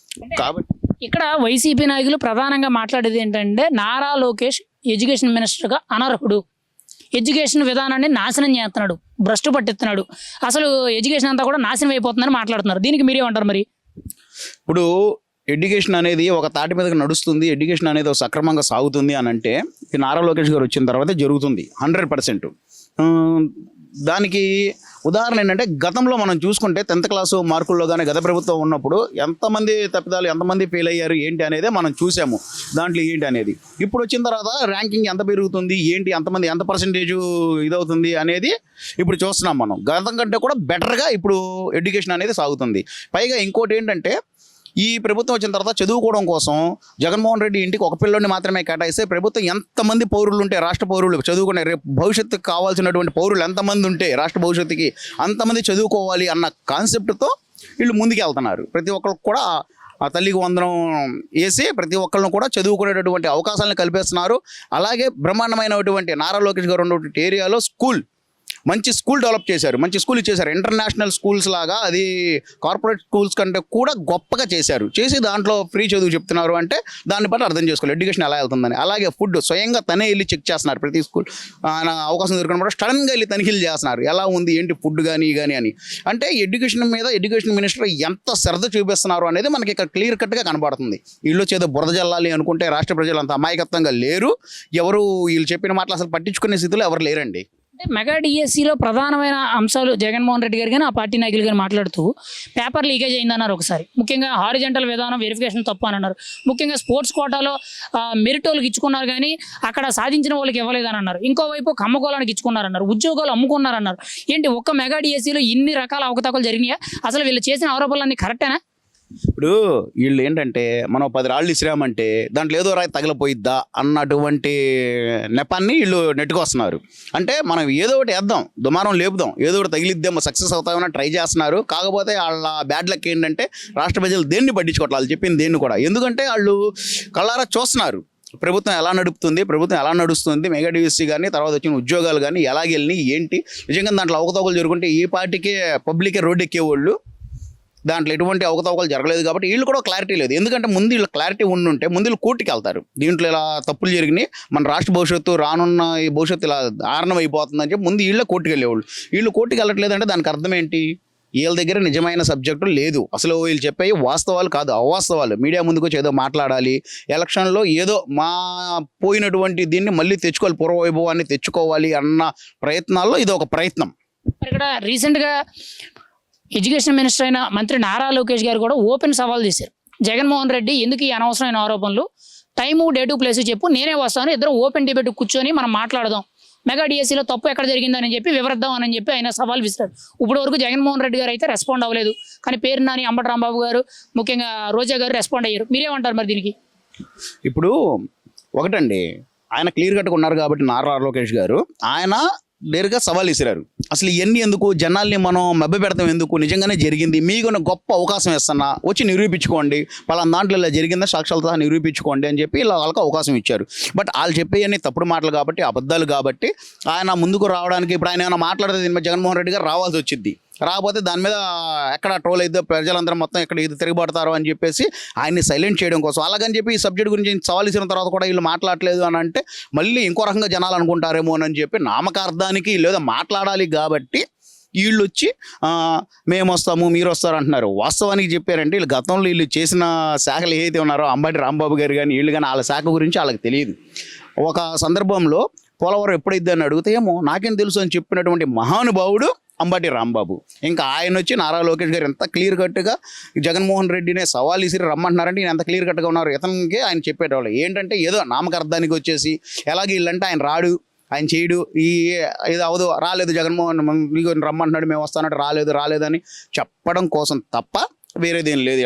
కాబట్టి ఇక్కడ వైసీపీ నాయకులు ప్రధానంగా మాట్లాడేది ఏంటంటే నారా లోకేష్ ఎడ్యుకేషన్ మినిస్టర్గా అనర్హుడు, ఎడ్యుకేషన్ విధానాన్ని నాశనం చేస్తున్నాడు, భ్రష్టు పట్టిస్తున్నాడు, అసలు ఎడ్యుకేషన్ అంతా కూడా నాశనం అయిపోతుందని మాట్లాడుతున్నారు. దీనికి మీరేమంటారు మరి? ఇప్పుడు ఎడ్యుకేషన్ అనేది ఒక తాటి మీదకి నడుస్తుంది, ఎడ్యుకేషన్ అనేది ఒక సక్రమంగా సాగుతుంది అని అంటే ఈ నారా లోకేష్ గారు వచ్చిన తర్వాత జరుగుతుంది 100%. దానికి ఉదాహరణ ఏంటంటే గతంలో మనం చూసుకుంటే 10th క్లాసు మార్కుల్లో కానీ గత ప్రభుత్వం ఉన్నప్పుడు ఎంతమంది తప్పిదాలు, ఎంతమంది ఫెయిల్ అయ్యారు ఏంటి అనేది మనం చూసాము. దాంట్లో ఏంటి అనేది ఇప్పుడు వచ్చిన తర్వాత ర్యాంకింగ్ ఎంత పెరుగుతుంది ఏంటి, ఎంతమంది ఎంత పర్సెంటేజ్ ఇదవుతుంది అనేది ఇప్పుడు చూస్తున్నాం మనం. గతం కంటే కూడా బెటర్గా ఇప్పుడు ఎడ్యుకేషన్ అనేది సాగుతుంది. పైగా ఇంకోటి ఏంటంటే ఈ ప్రభుత్వం వచ్చిన తర్వాత చదువుకోవడం కోసం జగన్మోహన్ రెడ్డి ఇంటికి ఒక పిల్లోడిని మాత్రమే కేటాయిస్తే ప్రభుత్వం ఎంతమంది పౌరులు ఉంటే, రాష్ట్ర పౌరులు చదువుకునే రేపు భవిష్యత్తుకు కావాల్సినటువంటి పౌరులు ఎంతమంది ఉంటే రాష్ట్ర భవిష్యత్తుకి అంతమంది చదువుకోవాలి అన్న కాన్సెప్ట్తో వీళ్ళు ముందుకు వెళ్తున్నారు. ప్రతి ఒక్కరికి కూడా ఆ తల్లికి వందనం వేసి ప్రతి ఒక్కరిని కూడా చదువుకునేటటువంటి అవకాశాలను కల్పిస్తున్నారు. అలాగే బ్రహ్మాండమైనటువంటి నారా లోకేష్ గారు ఉన్నటువంటి ఏరియాలో మంచి స్కూల్ డెవలప్ చేశారు, మంచి స్కూల్ ఇచ్చేశారు. ఇంటర్నేషనల్ స్కూల్స్ లాగా అది కార్పొరేట్ స్కూల్స్ కంటే కూడా గొప్పగా చేసి దాంట్లో ఫ్రీ చదువు చెప్తున్నారు అంటే దాన్ని బట్టి అర్థం చేసుకోవాలి ఎడ్యుకేషన్ ఎలా వెళ్తుందని. అలాగే ఫుడ్ స్వయంగా తనే వెళ్ళి చెక్ చేస్తున్నారు. ప్రతి స్కూల్ అవకాశం దొరికినప్పుడు సడన్గా వెళ్ళి తనిఖీలు చేస్తున్నారు, ఎలా ఉంది ఏంటి ఫుడ్ కానీ అని. అంటే ఎడ్యుకేషన్ మీద ఎడ్యుకేషన్ మినిస్టర్ ఎంత శ్రద్ధ చూపిస్తున్నారు అనేది మనకి ఇక్కడ క్లియర్ కట్గా కనబడుతుంది. వీళ్ళు చేదో బురద జల్లాలి అనుకుంటే రాష్ట్ర ప్రజలు అంత అమాయకత్వంగా లేరు. ఎవరు వీళ్ళు చెప్పిన మాటలు అసలు పట్టించుకునే స్థితిలో ఎవరు లేరండి. అంటే మెగా డిఎస్సిలో ప్రధానమైన అంశాలు జగన్మోహన్ రెడ్డి గారు కానీ ఆ పార్టీ నాయకులు కానీ మాట్లాడుతూ పేపర్ లీకేజ్ అయిందన్నారు ఒకసారి, ముఖ్యంగా హారిజెంటల్ విధానం వెరిఫికేషన్ తప్పు అని అన్నారు, ముఖ్యంగా స్పోర్ట్స్ కోటాలో మెరిట్ వాళ్ళకి ఇచ్చుకున్నారు కానీ అక్కడ సాధించిన వాళ్ళకి ఇవ్వలేదని అన్నారు, ఇంకోవైపు కమ్మకోలానికి ఇచ్చుకున్నారన్నారు, ఉద్యోగాలు అమ్ముకున్నారన్నారు. ఏంటి ఒక్క మెగా డిఎస్సిలో ఇన్ని రకాల అవకతవకలు జరిగినాయా? అసలు వీళ్ళు చేసిన ఆరోపణలన్నీ కరెక్టేనా? ఇప్పుడు వీళ్ళు ఏంటంటే మనం 10 రాళ్ళు ఇసిరామంటే దాంట్లో ఏదో రాయి తగిలిపోయిద్దా అన్నటువంటి నెపాన్ని వీళ్ళు నెట్టుకొస్తున్నారు. అంటే మనం ఏదో ఒకటి వేద్దాం, దుమారం లేపుదాం, ఏదో ఒకటి తగిలిద్దాం, సక్సెస్ అవుతామని ట్రై చేస్తున్నారు. కాకపోతే వాళ్ళ బ్యాడ్ లక్ ఏంటంటే రాష్ట్ర ప్రజలు దేన్ని పట్టించుకోవట్లేదు, వాళ్ళు చెప్పింది దేన్ని కూడా. ఎందుకంటే వాళ్ళు కళ్ళారా చూస్తున్నారు ప్రభుత్వం ఎలా నడుపుతుంది, ప్రభుత్వం ఎలా నడుస్తుంది, మెగా డిఎస్సీ కానీ తర్వాత వచ్చిన ఉద్యోగాలు కానీ ఎలాగెళ్ళి ఏంటి. నిజంగా దాంట్లో అవకతవకలు జరుగుతుంటే ఈ పార్టీకే పబ్లికే రోడ్డు ఎక్కేవాళ్ళు దాంట్లో ఎటువంటి అవకతవకలు జరగలేదు కాబట్టి వీళ్ళు కూడా క్లారిటీ లేదు. ఎందుకంటే ముందు వీళ్ళు క్లారిటీ ఉండుంటే ముందు వీళ్ళు కోర్టుకి వెళ్తారు. దీంట్లో ఇలా తప్పులు జరిగినాయి, మన రాష్ట్ర భవిష్యత్తు రానున్న ఈ భవిష్యత్తు ఇలా దారుణం అయిపోతుందని చెప్పి ముందు వీళ్ళే కోర్టుకి వెళ్ళేవాళ్ళు. వీళ్ళు కోర్టుకి వెళ్ళట్లేదంటే దానికి అర్థం ఏంటి? వీళ్ళ దగ్గర నిజమైన సబ్జెక్టు లేదు. అసలు వీళ్ళు చెప్పేవి వాస్తవాలు కాదు, అవాస్తవాలు. మీడియా ముందుకు వచ్చి ఏదో మాట్లాడాలి, ఎలక్షన్లో ఏదో మా పోయినటువంటి దీన్ని మళ్ళీ తెచ్చుకోవాలి, పూర్వవైభవాన్ని తెచ్చుకోవాలి అన్న ప్రయత్నాల్లో ఇది ఒక ప్రయత్నం. ఇక్కడ రీసెంట్గా ఎడ్యుకేషన్ మినిస్టర్ అయిన మంత్రి నారా లోకేష్ గారు కూడా ఓపెన్ సవాల్ చేశారు. జగన్మోహన్ రెడ్డి ఎందుకు ఈ అనవసరమైన ఆరోపణలు, టైము డేటు ప్లేస్ చెప్పు, నేనే వస్తాను, ఇద్దరు ఓపెన్ డిబేట్ కూర్చొని మనం మాట్లాడదాం, మెగా డిఎస్సీలో తప్పు ఎక్కడ జరిగిందని చెప్పి వివరిద్దాం అని చెప్పి ఆయన సవాల్ విసిరారు. ఇప్పుడు వరకు జగన్మోహన్ రెడ్డి గారు అయితే రెస్పాండ్ అవ్వలేదు, కానీ పేరు నాని, అంబటి రాంబాబు గారు, ముఖ్యంగా రోజా గారు రెస్పాండ్ అయ్యారు. మీరేమంటారు మరి దీనికి? ఇప్పుడు ఒకటండి, ఆయన క్లియర్ కట్గా ఉన్నారు కాబట్టి నారా లోకేష్ గారు ఆయన నేరుగా సవాల్ ఇసిరారు. అసలు ఇవన్నీ ఎందుకు, జనాల్ని మనం మభ్య పెడతాం ఎందుకు, నిజంగానే జరిగింది, మీకు గొప్ప అవకాశం ఇస్తున్నా, వచ్చి నిరూపించుకోండి, పలానా దాంట్లో ఇలా జరిగిందా సాక్ష్యాలతో నిరూపించుకోండి అని చెప్పి ఇలా వాళ్ళకి అవకాశం ఇచ్చారు. బట్ వాళ్ళు చెప్పేవన్నీ తప్పుడు మాటలు కాబట్టి, అబద్ధాలు కాబట్టి ఆయన ముందుకు రావడానికి ఇప్పుడు ఆయన ఏమైనా మాట్లాడితే దీని మీద జగన్మోహన్ రెడ్డి గారు రావాల్సి వచ్చింది. రాకపోతే దాని మీద ఎక్కడ ట్రోల్ అయితే ప్రజలందరూ మొత్తం ఎక్కడ ఇది తిరగబడతారు అని చెప్పేసి ఆయన్ని సైలెంట్ చేయడం కోసం, అలాగని చెప్పి ఈ సబ్జెక్ట్ గురించి సవాల్ ఇచ్చిన తర్వాత కూడా వీళ్ళు మాట్లాడలేదు అని అంటే మళ్ళీ ఇంకో రకంగా జనాలు అనుకుంటారేమో అని చెప్పి నామకార్థానికి లేదా మాట్లాడాలి కాబట్టి వీళ్ళు వచ్చి మేము వస్తాము మీరు వస్తారు అంటున్నారు. వాస్తవానికి చెప్పారంటే వీళ్ళు గతంలో వీళ్ళు చేసిన శాఖలు ఏదైతే ఉన్నారో అంబటి రాంబాబు గారు కానీ వీళ్ళు కానీ వాళ్ళ శాఖ గురించి వాళ్ళకి తెలియదు. ఒక సందర్భంలో పోలవరం ఎప్పుడైతే అని అడిగితే ఏమో నాకేం తెలుసు అని చెప్పినటువంటి మహానుభావుడు అంబటి రాంబాబు. ఇంకా ఆయన వచ్చి నారా లోకేష్ గారు ఎంత క్లియర్ కట్గా జగన్మోహన్ రెడ్డినే సవాల్ ఇసిరి రమ్మంటున్నారంటే ఈయన ఎంత క్లియర్ కట్గా ఉన్నారు. ఇతనికి ఆయన చెప్పేటవాళ్ళు ఏంటంటే ఏదో నామకార్థానికి వచ్చేసి ఎలాగే వీళ్ళంటే ఆయన రాడు, ఆయన చేయడు, ఈ ఏదో అవదు, రాలేదు జగన్మోహన్ మీకు రమ్మంటున్నాడు, మేము వస్తానంటే రాలేదని చెప్పడం కోసం తప్ప వేరేదేం లేదు.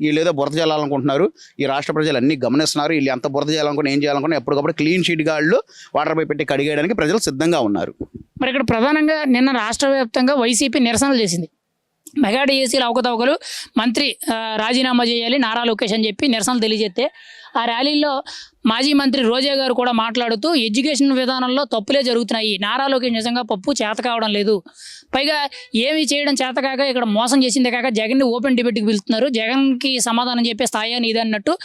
వీళ్ళు ఏదో బురద చేయాలనుకుంటున్నారు. ఈ రాష్ట్ర ప్రజలు అన్నీ గమనిస్తున్నారు. వీళ్ళు ఎంత బురద చేయాలనుకుని ఏం చేయాలనుకున్నా ఎప్పటికప్పుడు క్లీన్ షీట్ గాళ్ళు వాటర్ పై పెట్టి కడిగేయడానికి ప్రజలు సిద్ధంగా ఉన్నారు. మరి ఇక్కడ ప్రధానంగా నిన్న రాష్ట్ర వ్యాప్తంగా వైసీపీ నిరసనలు చేసింది. మెగా డిఎస్సీలో అవకతవకలు, మంత్రి రాజీనామా చేయాలి నారా లోకేష్ అని చెప్పి నిరసనలు తెలియజేస్తే ఆ ర్యాలీలో మాజీ మంత్రి రోజా గారు కూడా మాట్లాడుతూ ఎడ్యుకేషన్ విధానంలో తప్పులే జరుగుతున్నాయి, నారా లోకేష్ నిజంగా పప్పు చేత కావడం లేదు, పైగా ఏమి చేయడం చేత కాక ఇక్కడ మోసం చేసిందే కాక జగన్ని ఓపెన్ డిబేట్కి పిలుస్తున్నారు, జగన్కి సమాధానం చెప్పే స్థాయి అని ఇది అన్నట్టు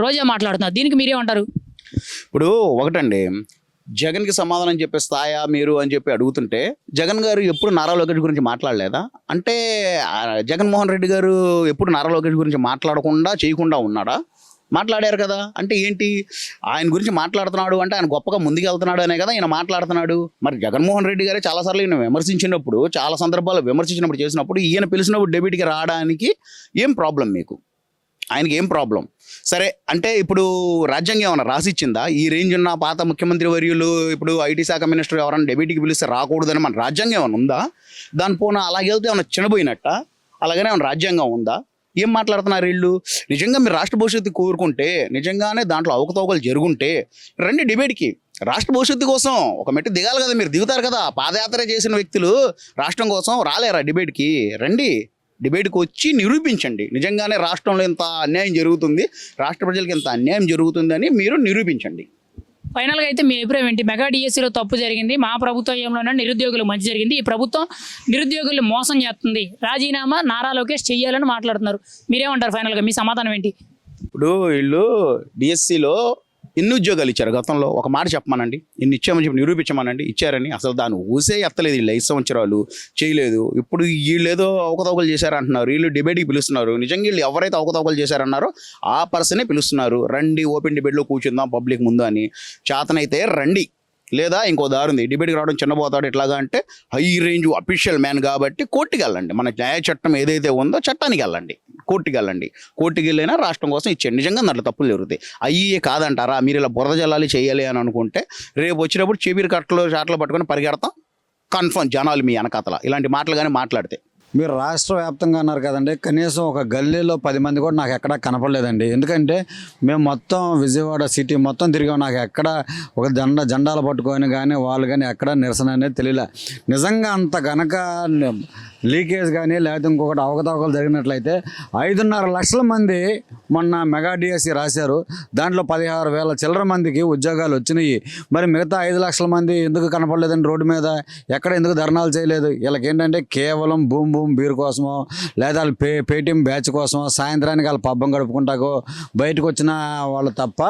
రోజా మాట్లాడుతున్నారు. దీనికి మీరేమంటారు? ఇప్పుడు ఒకటండి, జగన్కి సమాధానం చెప్పే స్థాయా మీరు అని చెప్పి అడుగుతుంటే జగన్ గారు ఎప్పుడు నారా లోకేష్ గురించి మాట్లాడలేదా? అంటే జగన్మోహన్ రెడ్డి గారు ఎప్పుడు నారా లోకేష్ గురించి మాట్లాడకుండా చేయకుండా ఉన్నాడా? మాట్లాడారు కదా. అంటే ఏంటి, ఆయన గురించి మాట్లాడుతున్నాడు అంటే ఆయన గొప్పగా ముందుకెళ్తున్నాడు అనే కదా ఆయన మాట్లాడుతున్నాడు. మరి జగన్మోహన్ రెడ్డి గారే చాలాసార్లు ఈయన విమర్శించినప్పుడు, చాలా సందర్భాల్లో విమర్శించినప్పుడు చేసినప్పుడు ఈయన పిలిచినప్పుడు డెబ్యూటీకి రావడానికి ఏం ప్రాబ్లం మీకు? ఆయనకి ఏం ప్రాబ్లం? సరే అంటే ఇప్పుడు రాజ్యాంగం ఏమన్నా రాసిచ్చిందా? ఈ రేంజ్ ఉన్న పాత ముఖ్యమంత్రి వర్యులు ఇప్పుడు ఐటీ శాఖ మినిస్టర్ ఎవరైనా డెబ్యూటీకి పిలిస్తే రాకూడదని మన రాజ్యాంగం ఏమైనా ఉందా? దాని పోనా అలాగే వెళ్తే ఏమైనా చిన్నపోయినట్ట? అలాగనే ఏమైనా రాజ్యాంగం ఉందా? ఏం మాట్లాడుతున్నారు వీళ్ళు? నిజంగా మీరు రాష్ట్ర భవిష్యత్తు కోరుకుంటే, నిజంగానే దాంట్లో అవకతవకలు జరుగుంటే రండి డిబేట్కి. రాష్ట్ర భవిష్యత్తు కోసం ఒక మెట్టు దిగాలి కదా, మీరు దిగుతారు కదా. పాదయాత్ర చేసిన వ్యక్తులు రాష్ట్రం కోసం రాలేరా డిబేట్కి? రండి, డిబేట్కి వచ్చి నిరూపించండి. నిజంగానే రాష్ట్రంలో ఇంత అన్యాయం జరుగుతుంది, రాష్ట్ర ప్రజలకు ఇంత అన్యాయం జరుగుతుందని మీరు నిరూపించండి. ఫైనల్గా అయితే మీ అభిప్రాయం ఏంటి? మెగా డిఎస్సీలో తప్పు జరిగింది, మా ప్రభుత్వంలోనే నిరుద్యోగులు మంచి జరిగింది, ఈ ప్రభుత్వం నిరుద్యోగులు మోసం చేస్తుంది, రాజీనామా నారా లోకేష్ చెయ్యాలని మాట్లాడుతున్నారు. మీరేమంటారు ఫైనల్గా? మీ సమాధానం ఏంటి? ఇప్పుడు వీళ్ళు డిఎస్సిలో ఎన్ని ఉద్యోగాలు ఇచ్చారు గతంలో? ఒక మాట చెప్పమానండి. ఇన్ని ఇచ్చామని చెప్పి నిరూపించమనండి. ఇచ్చారని అసలు దాన్ని ఊసే ఎత్తలేదు వీళ్ళు 5 సంవత్సరాలు చేయలేదు. ఇప్పుడు వీళ్ళు ఏదో అవకతవకలు చేశారంటున్నారు, వీళ్ళు డిబేట్కి పిలుస్తున్నారు. నిజంగా వీళ్ళు ఎవరైతే అవకతవకలు చేశారన్నారో ఆ పర్సనే పిలుస్తున్నారు. రండి ఓపెన్ డిబేట్లో కూర్చుందాం పబ్లిక్ ముందు అని. చేతనైతే రండి, లేదా ఇంకో దారి ఉంది, డిబేట్కి రావడం చిన్నపోతాడు ఎట్లాగా అంటే హై రేంజ్ అఫీషియల్ మ్యాన్ కాబట్టి కోర్టుకి వెళ్ళండి. మన న్యాయ చట్టం ఏదైతే ఉందో చట్టానికి వెళ్ళండి, కోర్టుకి వెళ్ళండి. కోర్టుకి వెళ్ళైనా రాష్ట్రం కోసం ఇచ్చేయండి. నిజంగా దాంట్లో తప్పులు జరుగుతాయి. అయ్యే కాదంటారా? మీరు ఇలా బురద జల్లాలి చేయాలి అని అనుకుంటే రేపు వచ్చినప్పుడు చెబిరి కట్టలు చాట్లు పట్టుకొని పరిగెడతాం కన్ఫర్మ్ జనాలు మీ వెనకాతల ఇలాంటి మాటలు కానీ మాట్లాడితే. మీరు రాష్ట్ర వ్యాప్తంగా అన్నారు కదండి, కనీసం ఒక గల్లీలో 10 మంది కూడా నాకు ఎక్కడా కనపడలేదండి. ఎందుకంటే మేము మొత్తం విజయవాడ సిటీ మొత్తం తిరిగాం, నాకు ఎక్కడ ఒక జెండాలు పట్టుకొని కానీ వాళ్ళు కానీ ఎక్కడ నిరసన అనేది తెలియలే. నిజంగా అంత గనక లీకేజ్ కానీ లేకపోతే ఇంకొకటి అవకతవకలు జరిగినట్లయితే 5.5 లక్షల మంది మొన్న మెగా డిఎస్సి రాశారు. దాంట్లో 16,000 చిల్లర మందికి ఉద్యోగాలు వచ్చినాయి. మరి మిగతా 5 లక్షల మంది ఎందుకు కనపడలేదండి రోడ్డు మీద? ఎక్కడ ఎందుకు ధర్నాలు చేయలేదు? వీళ్ళకి ఏంటంటే కేవలం బూమ్ బీర్ కోసమో లేదా వాళ్ళు పేటీఎం బ్యాచ్ కోసమో సాయంత్రానికి వాళ్ళ పబ్బం గడుపుకుంటాకో బయటకు వచ్చిన వాళ్ళు తప్ప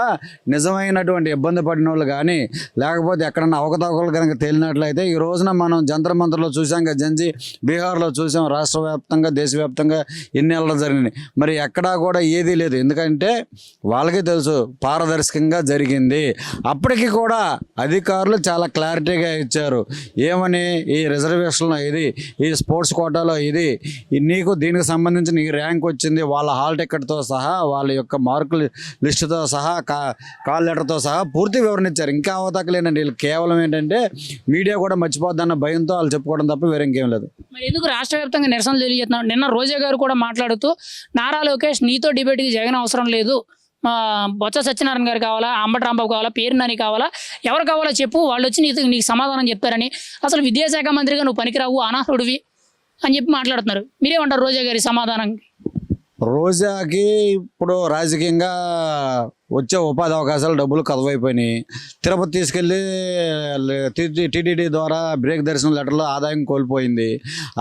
నిజమైనటువంటి ఇబ్బంది పడిన వాళ్ళు కానీ లేకపోతే ఎక్కడన్నా అవకతవకలు కనుక తేలినట్లయితే ఈ రోజున మనం జంతర్ మంతర్లో చూసాం కదా, జంజీ బీహార్లో చూసాం, రాష్ట్ర వ్యాప్తంగా దేశవ్యాప్తంగా ఎన్ని వెళ్ళడం జరిగినాయి. మరి ఎక్కడా కూడా ఏదీ లేదు. ఎందుకంటే వాళ్ళకి తెలుసు పారదర్శకంగా జరిగింది. అప్పటికి కూడా అధికారులు చాలా క్లారిటీగా ఇచ్చారు. ఏమని? ఈ రిజర్వేషన్లో ఇది, ఈ స్పోర్ట్స్ కోటాలో ఇది, నీకు దీనికి సంబంధించి నీ ర్యాంక్ వచ్చింది, వాళ్ళ హాల్ టికెట్తో సహా వాళ్ళ యొక్క మార్కుల లిస్టుతో సహా కాల్ లెటర్తో సహా పూర్తి వివరణ ఇచ్చారు. ఇంకా అవతాకలేనండి. వీళ్ళు కేవలం ఏంటంటే మీడియా కూడా మర్చిపోద్దన్న భయంతో వాళ్ళు చెప్పుకోవడం తప్ప వేరే ఇంకేం లేదు. మరి ఎందుకు రాష్ట్ర వ్యాప్తంగా నిరసనలు తెలియజేస్తున్నాం? నిన్న రోజా గారు కూడా మాట్లాడుతూ నారా లోకేష్ నీతో డిబేట్కి జగన్ అవసరం లేదు, బొత్స సత్యనారాయణ గారు కావాలా, అంబటి రాంబాబు కావాలా, పేరు నాని కావాలా, ఎవరు కావాలో చెప్పు, వాళ్ళు వచ్చి నీకు సమాధానం చెప్తారని, అసలు విద్యాశాఖ మంత్రిగా నువ్వు పనికిరావు, అనాథుడివి అని చెప్పి మాట్లాడుతున్నారు. మీరేమంటారు రోజా గారి సమాధానం? రోజాకి ఇప్పుడు రాజకీయంగా వచ్చే ఉపాధి అవకాశాలు డబ్బులు కదవైపోయినాయి. తిరుపతి తీసుకెళ్ళి టీటీడీ ద్వారా బ్రేక్ దర్శనం లెటర్లో ఆదాయం కోల్పోయింది.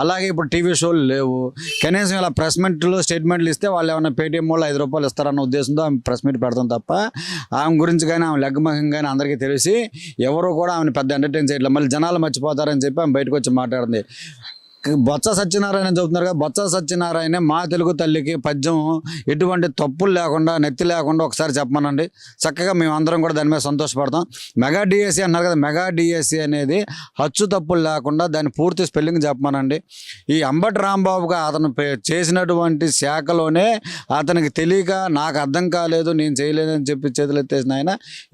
అలాగే ఇప్పుడు టీవీ షోలు లేవు. కనీసం ఇలా ప్రెస్ మీట్లు స్టేట్మెంట్లు ఇస్తే వాళ్ళు ఏమైనా పేటీఎం వాళ్ళు ₹5 ఇస్తారన్న ఉద్దేశంతో ఆమె ప్రెస్ మీట్ పెడతాం తప్ప ఆమె గురించి కానీ ఆమె లెగ్గమహం కానీ అందరికీ తెలిసి ఎవరు కూడా ఆమెను పెద్ద ఎంటర్టైన్ చేయట్లేదు. మళ్ళీ జనాలు మర్చిపోతారని చెప్పి ఆమె బయటకు వచ్చి మాట్లాడింది. బొత్స సత్యనారాయణ చెబుతున్నారు కదా, బొత్స సత్యనారాయణ మా తెలుగు తల్లికి పద్యం ఎటువంటి తప్పులు లేకుండా నెత్తి లేకుండా ఒకసారి చెప్పమనండి, చక్కగా మేమందరం కూడా దాని మీద సంతోషపడతాం. మెగా డిఎస్సి అన్నారు కదా, మెగా డిఎస్సి అనేది హచ్చు తప్పులు లేకుండా దాని పూర్తి స్పెల్లింగ్ చెప్పమనండి. ఈ అంబటి రాంబాబుగా అతను చేసినటువంటి శాఖలోనే అతనికి తెలియక నాకు అర్థం కాలేదు, నేను చేయలేదని చెప్పి చేతులు ఎత్తేసిన ఆయన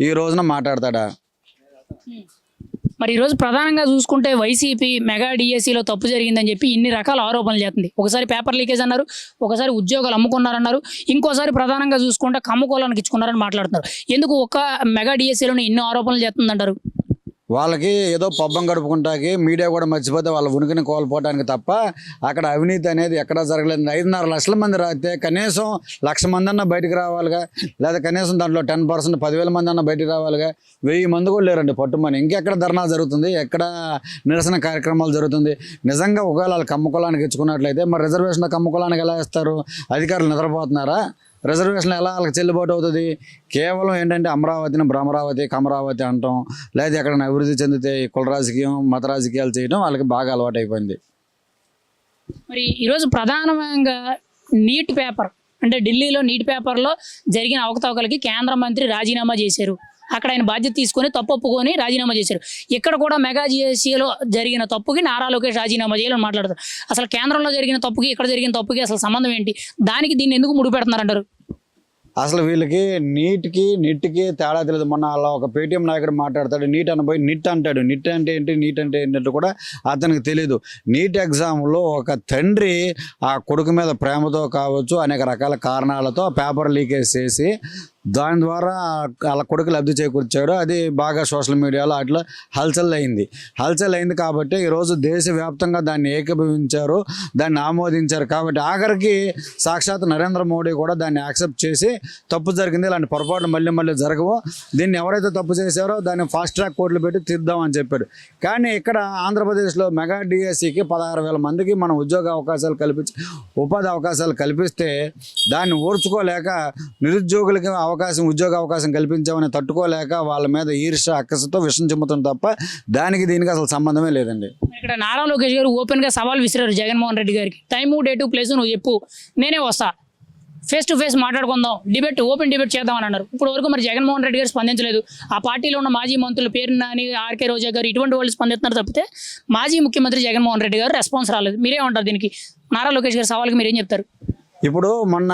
ఈ రోజున మాట్లాడతాడా? మరి ఈరోజు ప్రధానంగా చూసుకుంటే వైసీపీ మెగా డిఎస్సిలో తప్పు జరిగిందని చెప్పి ఇన్ని రకాల ఆరోపణలు చేస్తుంది. ఒకసారి పేపర్ లీకేజ్ అన్నారు, ఒకసారి ఉద్యోగాలు అమ్ముకున్నారన్నారు, ఇంకోసారి ప్రధానంగా చూసుకుంటే కమ్ముకోలానికి ఇచ్చుకున్నారని మాట్లాడుతున్నారు. ఎందుకు ఒక మెగా డిఎస్సిలోనే ఇన్ని ఆరోపణలు చేస్తుందంటారు? వాళ్ళకి ఏదో పబ్బం గడుపుకుంటాకి మీడియా కూడా మర్చిపోతే వాళ్ళ ఉనికిని కోల్పోవడానికి తప్ప అక్కడ అవినీతి అనేది ఎక్కడా జరగలేదు. 5.5 లక్షల మంది రాస్తే కనీసం 1,00,000 మంది అన్న బయటకు రావాలిగా, లేదా కనీసం దాంట్లో 10% 10,000 మంది అన్న బయటకు రావాలిగా. 1000 మంది కూడా లేరండి పట్టుమని. ఇంకెక్కడ ధర్నా జరుగుతుంది, ఎక్కడ నిరసన కార్యక్రమాలు జరుగుతుంది? నిజంగా ఒకవేళ వాళ్ళు కమ్ముకోలానికి ఇచ్చుకున్నట్లయితే మరి రిజర్వేషన్ కమ్ముకోలానికి ఎలా ఇస్తారు? అధికారులు నిద్రపోతున్నారా? రిజర్వేషన్ ఎలా వాళ్ళకి చెల్లుబాటు అవుతుంది? కేవలం ఏంటంటే అమరావతిని భ్రమరావతి కమరావతి అంటాం, లేదా ఎక్కడైనా అభివృద్ధి చెందితే కుల రాజకీయం మత రాజకీయాలు చేయడం వాళ్ళకి బాగా అలవాటు అయిపోయింది. మరి ఈరోజు ప్రధానంగా నీట్ పేపర్ అంటే ఢిల్లీలో నీట్ పేపర్లో జరిగిన అవకతవకలకి కేంద్ర మంత్రి రాజీనామా చేశారు. అక్కడ ఆయన బాధ్యత తీసుకొని తప్పు ఒప్పుకొని రాజీనామా చేశారు. ఇక్కడ కూడా మెగా జిఎస్సిలో జరిగిన తప్పుకి నారా లోకేష్ రాజీనామా చేయాలని మాట్లాడతారు. అసలు కేంద్రంలో జరిగిన తప్పుకి ఇక్కడ జరిగిన తప్పుకి అసలు సంబంధం ఏంటి? దానికి దీన్ని ఎందుకు ముడిపెడుతున్నారంటారు? అసలు వీళ్ళకి నిట్కి తేడా తెలియదు. మొన్న అలా ఒక పేటీఎం నాయకుడు మాట్లాడతాడు, నీట్ అనబోయి నిట్ అంటాడు. నిట్ అంటే ఏంటి, నీట్ అంటే ఏంటంటే కూడా అతనికి తెలియదు. నీట్ ఎగ్జామ్లో ఒక తండ్రి ఆ కొడుకు మీద ప్రేమతో కావచ్చు అనేక రకాల కారణాలతో పేపర్ లీకేజ్ చేసి దాని ద్వారా వాళ్ళ కొడుకు లబ్ధి చేకూర్చాడు. అది బాగా సోషల్ మీడియాలో అట్లా హల్చల్ అయింది కాబట్టి ఈరోజు దేశవ్యాప్తంగా దాన్ని ఏకీభవించారు, దాన్ని ఆమోదించారు. కాబట్టి ఆఖరికి సాక్షాత్ నరేంద్ర మోడీ కూడా దాన్ని యాక్సెప్ట్ చేసి తప్పు జరిగింది, ఇలాంటి పొరపాట్లు మళ్ళీ జరగవు, దీన్ని ఎవరైతే తప్పు చేశారో దాన్ని ఫాస్ట్ ట్రాక్ కోర్టులు పెట్టి తీద్దామని చెప్పాడు. కానీ ఇక్కడ ఆంధ్రప్రదేశ్లో మెగా డిఎస్సికి 16,000 మందికి మనం ఉపాధి అవకాశాలు కల్పిస్తే దాన్ని ఓర్చుకోలేక నిరుద్యోగులకి ఉద్యోగ అవకాశం కల్పించామని తట్టుకోలేక వాళ్ళ మీద ఈర్ష్య అక్కసతో విషం చిమ్ముతుంది తప్ప దానికి దీనికి అసలు సంబంధమే లేదండి. ఇక్కడ నారా లోకేష్ గారు ఓపెన్గా సవాల్ విసిరారు జగన్మోహన్ రెడ్డి గారికి. టైము డేటు ప్లేస్ నువ్వు చెప్పు, నేనే వస్తా, ఫేస్ టు ఫేస్ మాట్లాడుకుందాం, ఓపెన్ డిబేట్ చేద్దామని అన్నారు. ఇప్పుడు వరకు మరి జగన్మోహన్ రెడ్డి గారు స్పందించలేదు. ఆ పార్టీలో ఉన్న మాజీ మంత్రులు పేరు నాని, ఆర్కే రోజా గారు ఇటువంటి వాళ్ళు స్పందిస్తున్నారు తప్పితే మాజీ ముఖ్యమంత్రి జగన్మోహన్ రెడ్డి గారు రెస్పాన్స్ రాలేదు. మీరేమంటారు దీనికి? నారా లోకేష్ గారి సవాల్కి మీరేం చెప్తారు? ఇప్పుడు మొన్న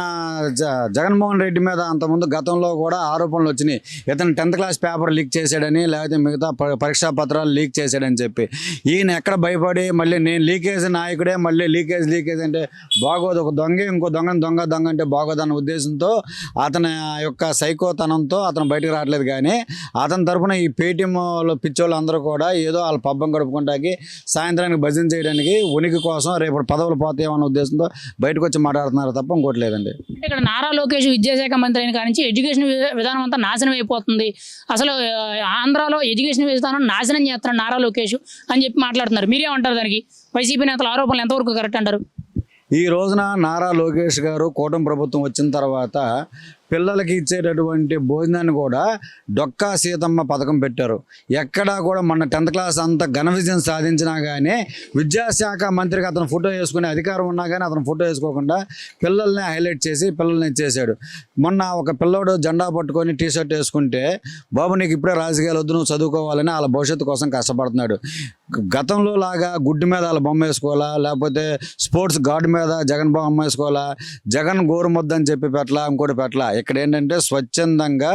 జగన్మోహన్ రెడ్డి మీద అంతకుముందు గతంలో కూడా ఆరోపణలు వచ్చినాయి. ఇతను 10th క్లాస్ పేపర్ లీక్ చేశాడని, లేకపోతే మిగతా పరీక్షా పత్రాలు లీక్ చేశాడని చెప్పి. ఈయన ఎక్కడ భయపడి మళ్ళీ నేను లీకేజ్ నాయకుడే, మళ్ళీ లీకేజ్ అంటే బాగోదు, ఒక దొంగ ఇంకో దొంగ అంటే బాగోదన్న ఉద్దేశంతో అతని యొక్క సైకోతనంతో అతను బయటకు రావట్లేదు. కానీ అతని తరఫున ఈ పేటీఎంలో పిచ్చోళ్ళు అందరూ కూడా ఏదో వాళ్ళ పబ్బం గడుపుకుంటాకి సాయంత్రానికి భజన చేయడానికి ఉనికి కోసం రేపు పదవులు పోతాయేమన్న ఉద్దేశంతో బయటకు వచ్చి మాట్లాడుతున్నారు తప్ప ఇంకోటి లేదండి. అంటే ఇక్కడ నారా లోకేష్ విద్యాశాఖ మంత్రి అయిన కానించి ఎడ్యుకేషన్ విధానం అంతా నాశనం అయిపోతుంది, అసలు ఆంధ్రాలో ఎడ్యుకేషన్ విధానం నాశనం చేస్తున్నాడు నారా లోకేష్ అని చెప్పి మాట్లాడుతున్నారు. మీరేమంటారు దానికి? వైసీపీ నేతల ఆరోపణలు ఎంతవరకు కరెక్ట్ అంటారు? ఈ రోజున నారా లోకేష్ గారు కూటమి ప్రభుత్వం వచ్చిన తర్వాత పిల్లలకి ఇచ్చేటటువంటి భోజనాన్ని కూడా డొక్కా సీతమ్మ పథకం పెట్టారు. ఎక్కడా కూడా మన 10th క్లాస్ అంత ఘన విజయం సాధించినా కానీ విద్యాశాఖ మంత్రికి అతను ఫోటో వేసుకునే అధికారం ఉన్నా కానీ అతను ఫోటో వేసుకోకుండా పిల్లల్ని హైలైట్ చేసి పిల్లల్ని చేశాడు. మొన్న ఒక పిల్లోడు జెండా పట్టుకొని టీ-షర్ట్ వేసుకుంటే, బాబు నీకు ఇప్పుడే రాజకీయాలు వద్దు, నువ్వు చదువుకోవాలని వాళ్ళ భవిష్యత్తు కోసం కష్టపడుతున్నాడు. గతంలో లాగా గుడ్డు మీద వాళ్ళ బొమ్మ వేసుకోవాలా, లేకపోతే స్పోర్ట్స్ గార్డు మీద జగన్ బొమ్మ వేసుకోవాలా, జగన్ గోరుముద్ద అని చెప్పి పెట్టలా, ఇంకోటి పెట్టలా. ఇక్కడ ఏంటంటే స్వచ్ఛందంగా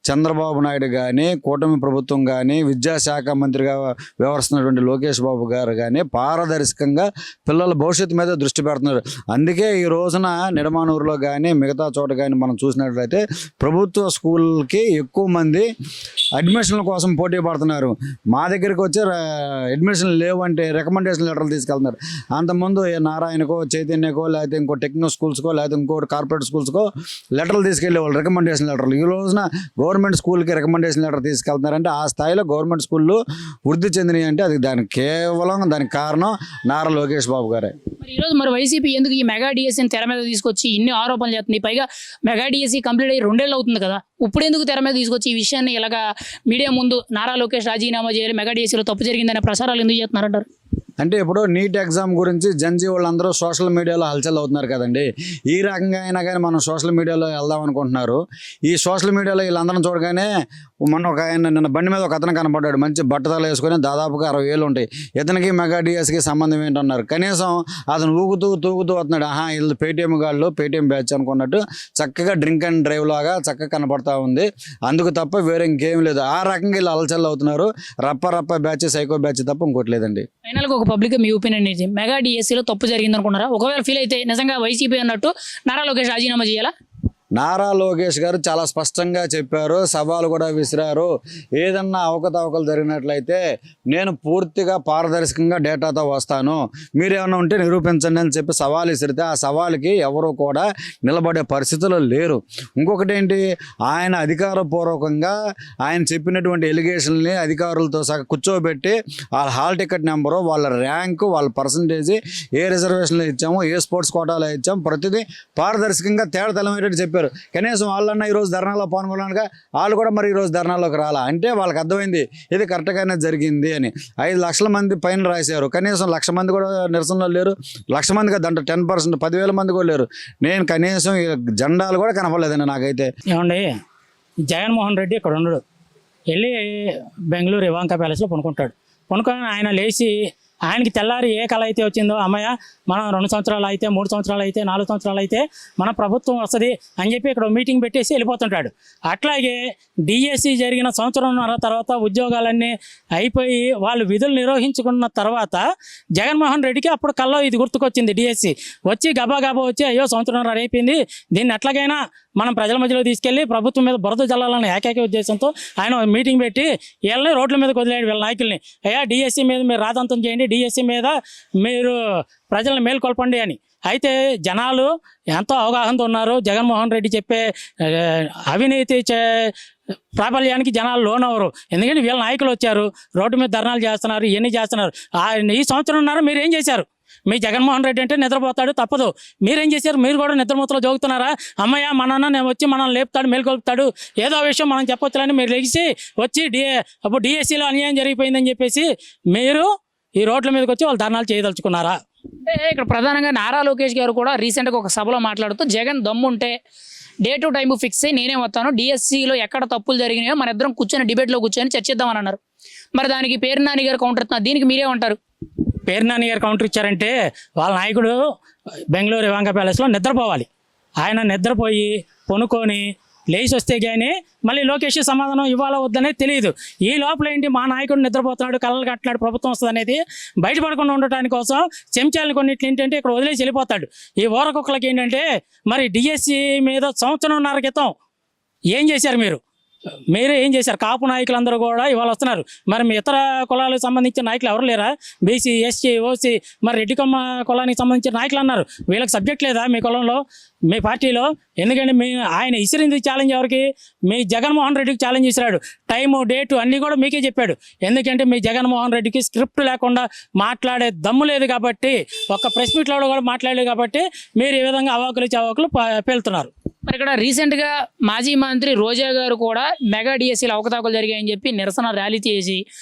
చంద్రబాబు నాయుడు కానీ, కూటమి ప్రభుత్వం కానీ, విద్యాశాఖ మంత్రిగా వ్యవహరిస్తున్నటువంటి లోకేష్ బాబు గారు కానీ పారదర్శకంగా పిల్లల భవిష్యత్తు మీద దృష్టి పెడుతున్నారు. అందుకే ఈ రోజున నిడమానూరులో కానీ మిగతా చోట కానీ మనం చూసినట్లయితే ప్రభుత్వ స్కూల్కి ఎక్కువ మంది అడ్మిషన్ల కోసం పోటీ పడుతున్నారు. మా దగ్గరికి వచ్చి అడ్మిషన్లు లేవు అంటే రికమెండేషన్ లెటర్లు తీసుకెళ్తున్నారు. అంతకుముందు నారాయణకో, చైతన్యకో, లేకపోతే ఇంకో టెక్నో స్కూల్స్కో, లేకపోతే ఇంకోటి కార్పొరేట్ స్కూల్స్కో లెటర్లు తీసుకెళ్ళేవాళ్ళు, రికమెండేషన్ లెటర్లు. ఈ రోజున గవర్నమెంట్ స్కూల్కి రికమెండేషన్ లెటర్ తీసుకెళ్తున్నారంటే ఆ స్థాయిలో గవర్నమెంట్ స్కూళ్ళు వృద్ధి చెందినాయి అంటే అది దానికి కారణం నారా లోకేష్ బాబు గారే. మరి ఈరోజు మరి వైసీపీ ఎందుకు ఈ మెగా డిఎస్సీని తెర మీద తీసుకొచ్చి ఇన్ని ఆరోపణలు చేస్తుంది? పైగా మెగా డిఎస్సీ కంప్లీట్ అయ్యి 2 ఏళ్ళు అవుతుంది కదా, ఇప్పుడు ఎందుకు తెర మీద తీసుకొచ్చి ఈ విషయాన్ని ఇలాగా మీడియా ముందు నారా లోకేష్ రాజీనామా చేయాలి, మెగా డిఎస్సీలో తప్పు జరిగిందనే ప్రసారాలు ఎందుకు చేస్తున్నారంటారు? అంటే ఇప్పుడు నీట్ ఎగ్జామ్ గురించి జంజీ వాళ్ళందరూ సోషల్ మీడియాలో హల్చల్ అవుతున్నారు కదండి. ఈ రకంగా అయినా కానీ మనం సోషల్ మీడియాలో వెళ్దాం అనుకుంటున్నారు. ఈ సోషల్ మీడియాలో వీళ్ళందరం చూడగానే మొన్న ఒక ఆయన నిన్న బండి మీద ఒక అతను కనపడ్డాడు, మంచి బట్టతలు వేసుకొని, దాదాపుగా 60,000 ఉంటాయి. ఇతనికి మెగా డిఎస్కి సంబంధం ఏంటన్నారు. కనీసం అతను తూగుతూ వస్తున్నాడు. వీళ్ళు పేటీఎం గాళ్ళు, పేటీఎం బ్యాచ్ అనుకున్నట్టు చక్కగా డ్రింక్ అండ్ డ్రైవ్ లాగా చక్కగా కనపడతా ఉంది. అందుకు తప్ప వేరే ఇంకేం లేదు. ఆ రకంగా వీళ్ళు హల్చల్ అవుతున్నారు. రప్ప బ్యాచ్, సైకో బ్యాచ్ తప్ప ఇంకోటి లేదండి. ఫైనల్గా ఒక పబ్లిక్ మీ ఒపీనియన్ ఏంటి? మెగా డిఎస్సీలో తప్పు జరిగింది అనుకున్నారా? ఒకవేళ ఫీల్ అయితే నిజంగా వైసీపీ అన్నట్టు నారా లోకేష్ రాజీనామా చేయాలా? నారా లోకేష్ గారు చాలా స్పష్టంగా చెప్పారు, సవాలు కూడా విసిరారు. ఏదన్నా అవకతవకలు జరిగినట్లయితే నేను పూర్తిగా పారదర్శకంగా డేటాతో వస్తాను, మీరేమన్నా ఉంటే నిరూపించండి అని చెప్పి సవాల్ విసిరితే ఆ సవాలుకి ఎవరు కూడా నిలబడే పరిస్థితులు లేరు. ఇంకొకటి ఏంటి, ఆయన అధికారపూర్వకంగా ఆయన చెప్పినటువంటి ఎలిగేషన్ని అధికారులతో సహా కూర్చోబెట్టి వాళ్ళ హాల్ టికెట్ నెంబరు, వాళ్ళ ర్యాంకు, వాళ్ళ పర్సంటేజీ, ఏ రిజర్వేషన్లు ఇచ్చాము, ఏ స్పోర్ట్స్ కోటాలో ఇచ్చాము, ప్రతిదీ పారదర్శకంగా తేడతలమేటట్టు చెప్పారు. కనీసం వాళ్ళన్నా ఈరోజు ధర్నాలో పాల్గొనగా వాళ్ళు కూడా మరి ఈరోజు ధర్నాలోకి రాలా అంటే వాళ్ళకి అర్థమైంది ఇది కరెక్ట్గానే జరిగింది అని. 5 లక్షల మంది పైన రాశారు, కనీసం 1,00,000 మంది కూడా నిరసనలో లేరు. 1,00,000 మంది కదా, దాంట్లో 10%, 10,000 మంది కూడా లేరు. నేను కనీసం జెండాలు కూడా కనపడలేదండి నాకైతే. ఏమండి, జగన్మోహన్ రెడ్డి ఇక్కడ ఉండడు, వెళ్ళి బెంగళూరు ఇవాంకా ప్యాలెస్లో పనుకుంటాడు. పనుకొని ఆయన లేచి ఆయనకి తెల్లారి ఏ కళ అయితే వచ్చిందో, అమ్మయ్య మనం 2 సంవత్సరాలు అయితే, 3 సంవత్సరాలు అయితే, 4 సంవత్సరాలు అయితే మన ప్రభుత్వం వస్తుంది అని చెప్పి ఇక్కడ మీటింగ్ పెట్టేసి వెళ్ళిపోతుంటాడు. అట్లాగే డిఎస్సి జరిగిన 1.5 సంవత్సరం తర్వాత ఉద్యోగాలన్నీ అయిపోయి వాళ్ళు విధులు నిర్వహించుకున్న తర్వాత జగన్మోహన్ రెడ్డికి అప్పుడు కల్లో ఇది గుర్తుకొచ్చింది. డిఎస్సి వచ్చి గబా వచ్చి అయ్యో 1.5 సంవత్సరం అయిపోయింది, దీన్ని ఎట్లాగైనా మనం ప్రజల మధ్యలో తీసుకెళ్ళి ప్రభుత్వం మీద బురద జల్లాలని ఏకైక ఉద్దేశంతో ఆయన మీటింగ్ పెట్టి వీళ్ళని రోడ్ల మీదకి వదిలేడు, వీళ్ళ నాయకుల్ని. అయ్యా డిఎస్సి మీద మీరు రాదంతం చేయండి, డిఎస్సి మీద మీరు ప్రజలను మేల్కొల్పండి అని. అయితే జనాలు ఎంతో అవగాహనతో ఉన్నారు. జగన్మోహన్ రెడ్డి చెప్పే అవినీతి ప్రాబల్యానికి జనాలు లోనవరు. ఎందుకంటే వీళ్ళ నాయకులు వచ్చారు, రోడ్డు మీద ధర్నాలు చేస్తున్నారు, ఇవన్నీ చేస్తున్నారు. ఈ 1.5 సంవత్సరం మీరు ఏం చేశారు? మీ జగన్మోహన్ రెడ్డి అంటే నిద్రపోతాడు, తప్పదు. మీరేం చేశారు? మీరు కూడా నిద్రమూతలో జోగుతున్నారా? అమ్మయ్య మన నేను వచ్చి మనల్ని లేపుతాడు, మేల్కొల్పుతాడు, ఏదో విషయం మనం చెప్పొచ్చులని మీరు లెగిసి వచ్చి అప్పుడు డిఎస్సీలో అన్యాయం జరిగిపోయిందని చెప్పేసి మీరు ఈ రోడ్ల మీదకి వచ్చి వాళ్ళు ధర్నాలు చేయదలుచుకున్నారా? అంటే ఇక్కడ ప్రధానంగా నారా లోకేష్ గారు కూడా రీసెంట్గా ఒక సభలో మాట్లాడుతూ జగన్ దమ్ముంటే డే టు టైం ఫిక్స్ అయ్యి నేనే వస్తాను, డిఎస్సీలో ఎక్కడ తప్పులు జరిగినాయో మన ఇద్దరం కూర్చొని డిబేట్లో కూర్చొని చర్చిద్దామని అన్నారు. మరి దానికి పేరు నాని గారు కౌంటర్ ఇస్తున్నారు, దీనికి మీరేమంటారు? పేరు నాని గారు కౌంటర్ ఇచ్చారంటే వాళ్ళ నాయకుడు బెంగళూరు ఇవాంకా ప్యాలెస్లో నిద్రపోవాలి. ఆయన నిద్రపోయి పొనుకొని లేచి వస్తే కానీ మళ్ళీ లోకేష్ సమాధానం ఇవ్వాలా వద్దనేది తెలియదు. ఈ లోపల ఏంటి మా నాయకుడు నిద్రపోతున్నాడు, కళ్ళలు కట్టినాడు, ప్రభుత్వం వస్తుంది అనేది బయటపడకుండా ఉండటానికి కోసం చెంచాలను కొన్నిట్లు ఏంటంటే ఇక్కడ వదిలేసి వెళ్ళిపోతాడు. ఈ ఊరకొక్కలకి ఏంటంటే మరి డిఎస్సి మీద సంవత్సరంన్నర క్రితం ఏం చేశారు మీరు ఏం చేశారు? కాపు నాయకులందరూ కూడా ఇవాళ వస్తున్నారు. మరి మీ ఇతర కులాలకు సంబంధించిన నాయకులు ఎవరు లేరా? బీసీ, ఎస్సీ, ఓసీ, మరి రెడ్డి కొమ్మ కులానికి సంబంధించిన నాయకులు అన్నారు. వీళ్ళకి సబ్జెక్ట్ లేదా మీ కులంలో, మీ పార్టీలో? ఎందుకంటే ఆయన ఇసిరింది ఛాలెంజ్ ఎవరికి? మీ జగన్మోహన్ రెడ్డికి ఛాలెంజ్ ఇసిరాడు. టైము, డేటు అన్నీ కూడా మీకే చెప్పాడు. ఎందుకంటే మీ జగన్మోహన్ రెడ్డికి స్క్రిప్ట్ లేకుండా మాట్లాడే దమ్ము లేదు కాబట్టి, ఒక్క ప్రెస్ మీట్లో కూడా మాట్లాడలేదు కాబట్టి మీరు ఈ విధంగా అవాకులు చవాకులు పేలుతున్నారు. మరి ఇక్కడ రీసెంట్గా మాజీ మంత్రి రోజా గారు కూడా మెగా డిఎస్సీలు అవకతవకలు జరిగాయని చెప్పి నిరసన ర్యాలీ చేసి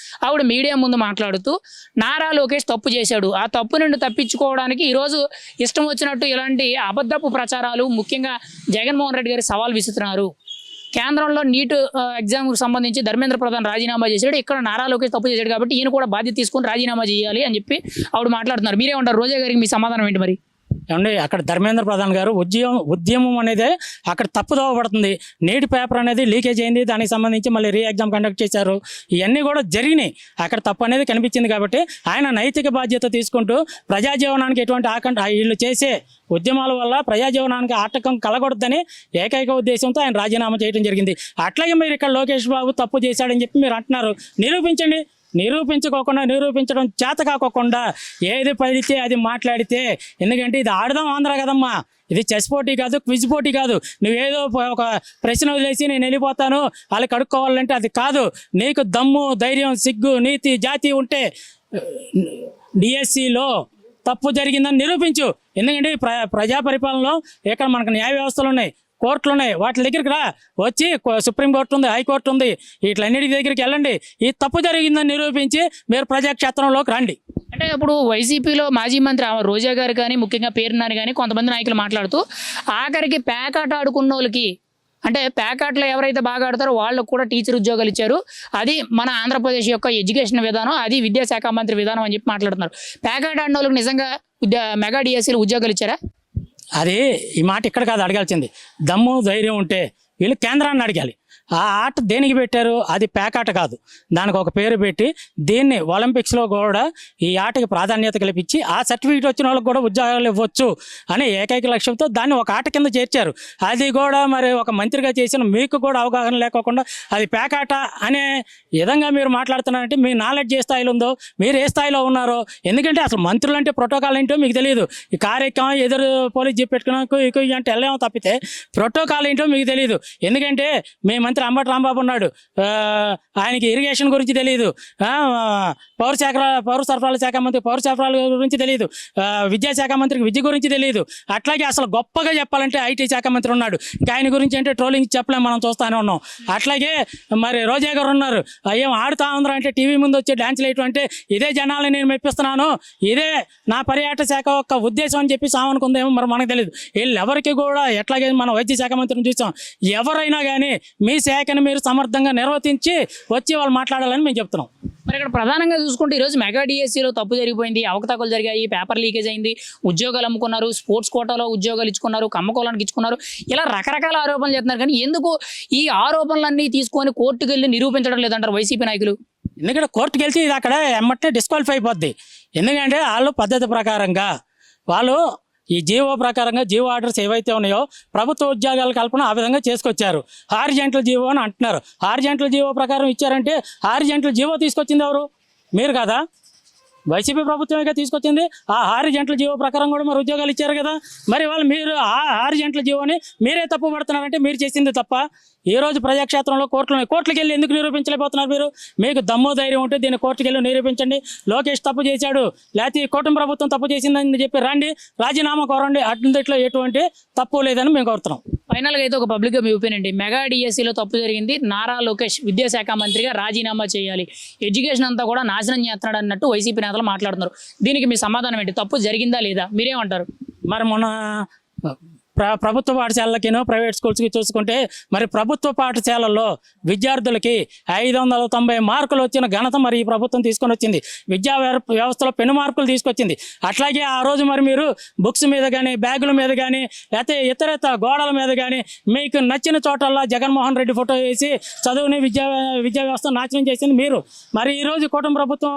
ఆవిడ మీడియా ముందు మాట్లాడుతూ నారా లోకేష్ తప్పు చేశాడు, ఆ తప్పు నుండి తప్పించుకోవడానికి ఈరోజు ఇష్టం వచ్చినట్టు ఇలాంటి అబద్ధపు ప్రచారాలు, ముఖ్యంగా జగన్మోహన్ రెడ్డి గారి సవాల్ విసురుతున్నారు. కేంద్రంలో నీట్ ఎగ్జామ్కి సంబంధించి ధర్మేంద్ర ప్రధాన్ రాజీనామా చేశాడు, ఇక్కడ నారా లోకేష్ తప్పు చేశాడు కాబట్టి ఈయన కూడా బాధ్యత తీసుకొని రాజీనామా చేయాలి అని చెప్పి ఆవిడ మాట్లాడుతున్నారు. మీరేమంటారు? రోజా గారికి మీ సమాధానం ఏంటి మరి? ఏమండి, అక్కడ ధర్మేంద్ర ప్రధాన్ గారు ఉద్యమం అనేది అక్కడ తప్పుదోవ పడుతుంది. నీటి పేపర్ అనేది లీకేజ్ అయింది, దానికి సంబంధించి మళ్ళీ రీ ఎగ్జామ్ కండక్ట్ చేశారు, ఇవన్నీ కూడా జరిగినాయి. అక్కడ తప్పు అనేది కనిపించింది కాబట్టి ఆయన నైతిక బాధ్యత తీసుకుంటూ ప్రజాజీవనానికి ఎటువంటి వీళ్ళు చేసే ఉద్యమాల వల్ల ప్రజాజీవనానికి ఆటంకం కలగొడద్దని ఏకైక ఉద్దేశంతో ఆయన రాజీనామా చేయడం జరిగింది. అట్లాగే మీరు ఇక్కడ లోకేష్ బాబు తప్పు చేశాడని చెప్పి మీరు అంటున్నారు. నిరూపించండి. నిరూపించడం చేత కాకోకుండా ఏది పడితే అది మాట్లాడితే, ఎందుకంటే ఇది ఆడదాం ఆంధ్ర కదమ్మా, ఇది చెస్ పోటీ కాదు, క్విజ్ పోటీ కాదు. నువ్వేదో ఒక ప్రశ్న వదిలేసి నేను వెళ్ళిపోతాను వాళ్ళు కడుక్కోవాలంటే అది కాదు. నీకు దమ్ము, ధైర్యం, సిగ్గు, నీతి, జాతి ఉంటే డిఎస్సిలో తప్పు జరిగిందని నిరూపించు. ఎందుకంటే ప్రజా పరిపాలనలో ఇక్కడ మనకు న్యాయ వ్యవస్థలు ఉన్నాయి, కోర్టులు ఉన్నాయి, వాటి దగ్గరికి రా, వచ్చి సుప్రీంకోర్టు ఉంది, హైకోర్టు ఉంది, వీటిలన్నిటి దగ్గరికి వెళ్ళండి. ఈ తప్పు జరిగిందని నిరూపించి మీరు ప్రజాక్షేత్రంలోకి రండి. అంటే ఇప్పుడు వైసీపీలో మాజీ మంత్రి రోజా గారు కానీ, ముఖ్యంగా పేరునాని కానీ కొంతమంది నాయకులు మాట్లాడుతూ ఆఖరికి పేకాట ఆడుకున్న వాళ్ళకి, అంటే ప్యాకాట్లో ఎవరైతే బాగా ఆడతారో వాళ్ళకు కూడా టీచర్ ఉద్యోగాలు ఇచ్చారు, అది మన ఆంధ్రప్రదేశ్ యొక్క ఎడ్యుకేషన్ విధానం, అది విద్యాశాఖ మంత్రి విధానం అని చెప్పి మాట్లాడుతున్నారు. ప్యాకాట ఆడిన వాళ్ళకి నిజంగా మెగా డిఎస్సీలు ఉద్యోగాలు ఇచ్చారా? అది ఈ మాట ఇక్కడ కాదు అడగాల్సింది. దమ్ము, ధైర్యం ఉంటే వీళ్ళు కేంద్రాన్ని అడగాలి. ఆ ఆట దేనికి పెట్టారు? అది ప్యాకాట కాదు, దానికి ఒక పేరు పెట్టి దీన్ని ఒలింపిక్స్లో కూడా ఈ ఆటకి ప్రాధాన్యత కల్పించి ఆ సర్టిఫికేట్ వచ్చిన వాళ్ళకి కూడా ఉద్యోగాలు ఇవ్వచ్చు అనే ఏకైక లక్ష్యంతో దాన్ని ఒక ఆట కింద చేర్చారు. అది కూడా మరి ఒక మంత్రిగా చేసిన మీకు కూడా అవగాహన లేకోకుండా అది ప్యాకాట అనే విధంగా మీరు మాట్లాడుతున్నారంటే మీ నాలెడ్జ్ ఏ స్థాయిలో ఉందో, మీరు ఏ స్థాయిలో ఉన్నారో. ఎందుకంటే అసలు మంత్రులు అంటే ప్రోటోకాల్ ఏంటో మీకు తెలియదు. ఈ కార్యక్రమం ఎదురు పోలీస్ జీప్ పెట్టుకున్నాకు అంటే వెళ్ళామో తప్పితే ప్రోటోకాల్ ఏంటో మీకు తెలియదు. ఎందుకంటే మీ మంత్రి అంబటి రాంబాబు ఉన్నాడు, ఆయనకి ఇరిగేషన్ గురించి తెలియదు, పౌర సరఫరాల శాఖ మంత్రి పౌర సరఫరాల గురించి తెలియదు, విద్యాశాఖ మంత్రికి విద్య గురించి తెలియదు. అట్లాగే అసలు గొప్పగా చెప్పాలంటే ఐటీ శాఖ మంత్రి ఉన్నాడు, ఇంకా ఆయన గురించి అంటే ట్రోలింగ్ చెప్పలేము, మనం చూస్తూనే ఉన్నాం. అట్లాగే మరి రోజా గారు ఉన్నారు, ఏం ఆడుతా ఉందరా అంటే టీవీ ముందు వచ్చి డ్యాన్స్ వేయటం అంటే ఇదే జనాలని నేను మెప్పిస్తున్నాను, ఇదే నా పర్యాటక శాఖ యొక్క ఉద్దేశం అని చెప్పి సామనుకుందేమో మరి మనకు తెలియదు. వీళ్ళు ఎవరికి కూడా ఎట్లాగే మన వైద్య శాఖ మంత్రిని చూసాం, ఎవరైనా కానీ మీ శాఖను మీరు సమర్థంగా నిర్వర్తించి వచ్చి వాళ్ళు మాట్లాడాలని మేము చెప్తున్నాం. మరి ఇక్కడ ప్రధానంగా చూసుకుంటే ఈరోజు మెగా డిఎస్సీలో తప్పు జరిగిపోయింది, అవకతవకలు జరిగాయి, పేపర్ లీకేజ్ అయింది, ఉద్యోగాలు అమ్ముకున్నారు, స్పోర్ట్స్ కోటాలో ఉద్యోగాలు ఇచ్చుకున్నారు, కమ్మకోలానికి ఇచ్చుకున్నారు, ఇలా రకరకాల ఆరోపణలు చేస్తున్నారు. కానీ ఎందుకు ఈ ఆరోపణలన్నీ తీసుకొని కోర్టుకు వెళ్ళి నిరూపించడం లేదంటారు వైసీపీ నాయకులు? ఎందుకంటే కోర్టుకు వెళ్తే ఇది అక్కడ ఎమ్మటే డిస్క్వాలిఫై అయిపోద్ది. ఎందుకంటే వాళ్ళు పద్ధతి ప్రకారంగా వాళ్ళు ఈ జీవో ప్రకారంగా జీవో ఆర్డర్స్ ఏవైతే ఉన్నాయో ప్రభుత్వ ఉద్యోగాల కల్పన ఆ విధంగా చేసుకొచ్చారు. హారిజాంటల్ జీవో అని అంటున్నారు. హారిజాంటల్ జీవో ప్రకారం ఇచ్చారంటే హారిజాంటల్ జీవో తీసుకొచ్చింది ఎవరు? మీరు కదా, వైసీపీ ప్రభుత్వమే తీసుకొచ్చింది. ఆ హారిజాంటల్ జీవో ప్రకారం కూడా మరి ఉద్యోగాలు ఇచ్చారు కదా. మరి వాళ్ళు మీరు ఆ హారిజాంటల్ జీవోని మీరే తప్పు పడుతున్నారంటే మీరు చేసింది తప్ప. ఈ రోజు ప్రజాక్షేత్రంలో కోర్టులకు వెళ్ళి ఎందుకు నిరూపించలేకపోతున్నారు? మీరు మీకు దమ్ము ధైర్యం ఉంటే దీన్ని కోర్టుకు వెళ్ళి నిరూపించండి. లోకేష్ తప్పు చేశాడు, లేకపోతే కూటమి ప్రభుత్వం తప్పు చేసిందని చెప్పి రండి, రాజీనామా కోరండి. అట్లా ఎటువంటి తప్పు లేదని మేము కోరుతున్నాం. ఫైనల్గా అయితే ఒక పబ్లిక్గా మీ ఒపీనియన్ ఏంటి? మెగా డిఎస్సీలో తప్పు జరిగింది, నారా లోకేష్ విద్యాశాఖ మంత్రిగా రాజీనామా చేయాలి, ఎడ్యుకేషన్ అంతా కూడా నాశనం చేస్తున్నాడు అన్నట్టు వైసీపీ నేతలు మాట్లాడుతున్నారు. దీనికి మీ సమాధానం ఏంటి? తప్పు జరిగిందా లేదా? మీరేమంటారు? మరి మొన్న ప్రభుత్వ పాఠశాలలకినో ప్రైవేట్ స్కూల్స్కి చూసుకుంటే మరి ప్రభుత్వ పాఠశాలల్లో విద్యార్థులకి 590 మార్కులు వచ్చిన ఘనత మరి ఈ ప్రభుత్వం తీసుకొని వచ్చింది. విద్యా వ్యవస్థలో పెను మార్కులు తీసుకొచ్చింది. అట్లాగే ఆ రోజు మరి మీరు బుక్స్ మీద కానీ బ్యాగుల మీద కానీ లేకపోతే ఇతరత గోడల మీద కానీ మీకు నచ్చిన చోటల్లా జగన్మోహన్ రెడ్డి ఫోటో వేసి చదువుని విద్యా వ్యవస్థ నాశనం చేసింది మీరు. మరి ఈరోజు కూటమి ప్రభుత్వం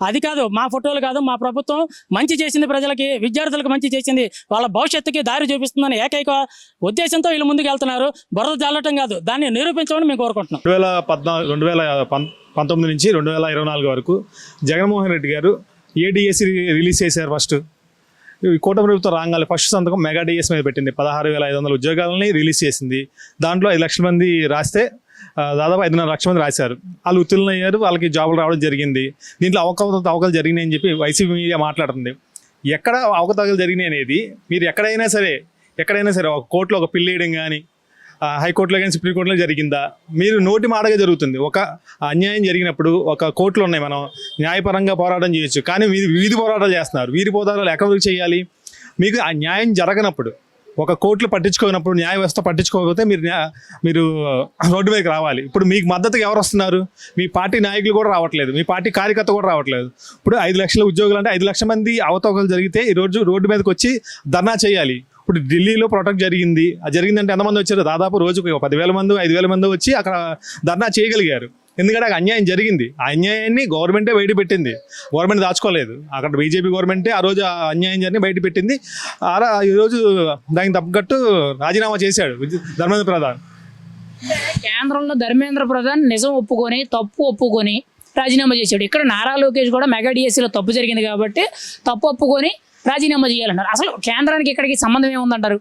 అది కాదు, మా ఫోటోలు కాదు, మా ప్రభుత్వం మంచి చేసింది, ప్రజలకి విద్యార్థులకు మంచి చేసింది, వాళ్ళ భవిష్యత్తుకి దారి చూపిస్తుందని ఏకైక ఉద్దేశంతో వీళ్ళు ముందుకు వెళ్తున్నారు. బురద జల్లటం కాదు, దాన్ని నిరూపించమని మేము కోరుకుంటున్నాం. 2019 నుంచి 2024 వరకు జగన్మోహన్ రెడ్డి గారు ఏడిఎస్సి రిలీజ్ చేశారు. ఫస్ట్ కూటమి ప్రభుత్వం రాగానే ఫస్ట్ సంతకం మెగా డిఎస్ మీద పెట్టింది. 16,500 ఉద్యోగాలని రిలీజ్ చేసింది. దాంట్లో 5 లక్షల మంది రాస్తే దాదాపు 5.5 లక్షల మంది రాశారు. వాళ్ళు ఉత్తీర్ణులు అయ్యారు, వాళ్ళకి జాబులు రావడం జరిగింది. దీంట్లో అవకతవకలు జరిగినాయి అని చెప్పి వైసీపీ మీడియా మాట్లాడుతుంది. ఎక్కడ అవకతవకలు జరిగినాయి అనేది మీరు ఎక్కడైనా సరే ఒక కోర్టులో ఒక పిల్లి వేయడం కానీ, హైకోర్టులో కానీ సుప్రీంకోర్టులో జరిగిందా? మీరు నోటి మాటగా జరుగుతుంది. ఒక అన్యాయం జరిగినప్పుడు ఒక కోర్టులు ఉన్నాయి, మనం న్యాయపరంగా పోరాటం చేయొచ్చు. కానీ మీరు వీధి పోరాటాలు చేస్తున్నారు. వీధి పోరాటాలు ఎక్కడ చేయాలి? మీకు ఆ న్యాయం జరగనప్పుడు, ఒక కోర్టులు పట్టించుకోనప్పుడు, న్యాయ వ్యవస్థ పట్టించుకోకపోతే మీరు రోడ్డు మీదకి రావాలి. ఇప్పుడు మీకు మద్దతుగా ఎవరు వస్తున్నారు? మీ పార్టీ నాయకులు కూడా రావట్లేదు, మీ పార్టీ కార్యకర్త కూడా రావట్లేదు. ఇప్పుడు 5 లక్షల ఉద్యోగులు అంటే 5 లక్షల మంది అవతవకలు జరిగితే ఈరోజు రోడ్డు మీదకి వచ్చి ధర్నా చేయాలి. ఇప్పుడు ఢిల్లీలో ప్రొటెక్ట్ జరిగింది. అది జరిగిందంటే ఎంతమంది వచ్చారు? దాదాపు రోజుకు 10,000 మంది 5,000 మంది వచ్చి అక్కడ ధర్నా చేయగలిగారు. ఎందుకంటే అక్కడ అన్యాయం జరిగింది. ఆ అన్యాయాన్ని గవర్నమెంటే బయట పెట్టింది, గవర్నమెంట్ దాచుకోలేదు. అక్కడ బీజేపీ గవర్నమెంటే ఆ రోజు ఆ అన్యాయం జరిగి బయట పెట్టింది. ఈరోజు దానికి తగ్గట్టు రాజీనామా చేశాడు ధర్మేంద్ర ప్రధాన్. కేంద్రంలో ధర్మేంద్ర ప్రధాన్ నిజం ఒప్పుకొని తప్పు ఒప్పుకొని రాజీనామా చేశాడు. ఇక్కడ నారా లోకేష్ కూడా మెగా డిఎస్సీలో తప్పు జరిగింది కాబట్టి తప్పు ఒప్పుకొని రాజీనామా చేయాలన్నారు. అసలు కేంద్రానికి ఇక్కడికి సంబంధం ఏముందంటారు?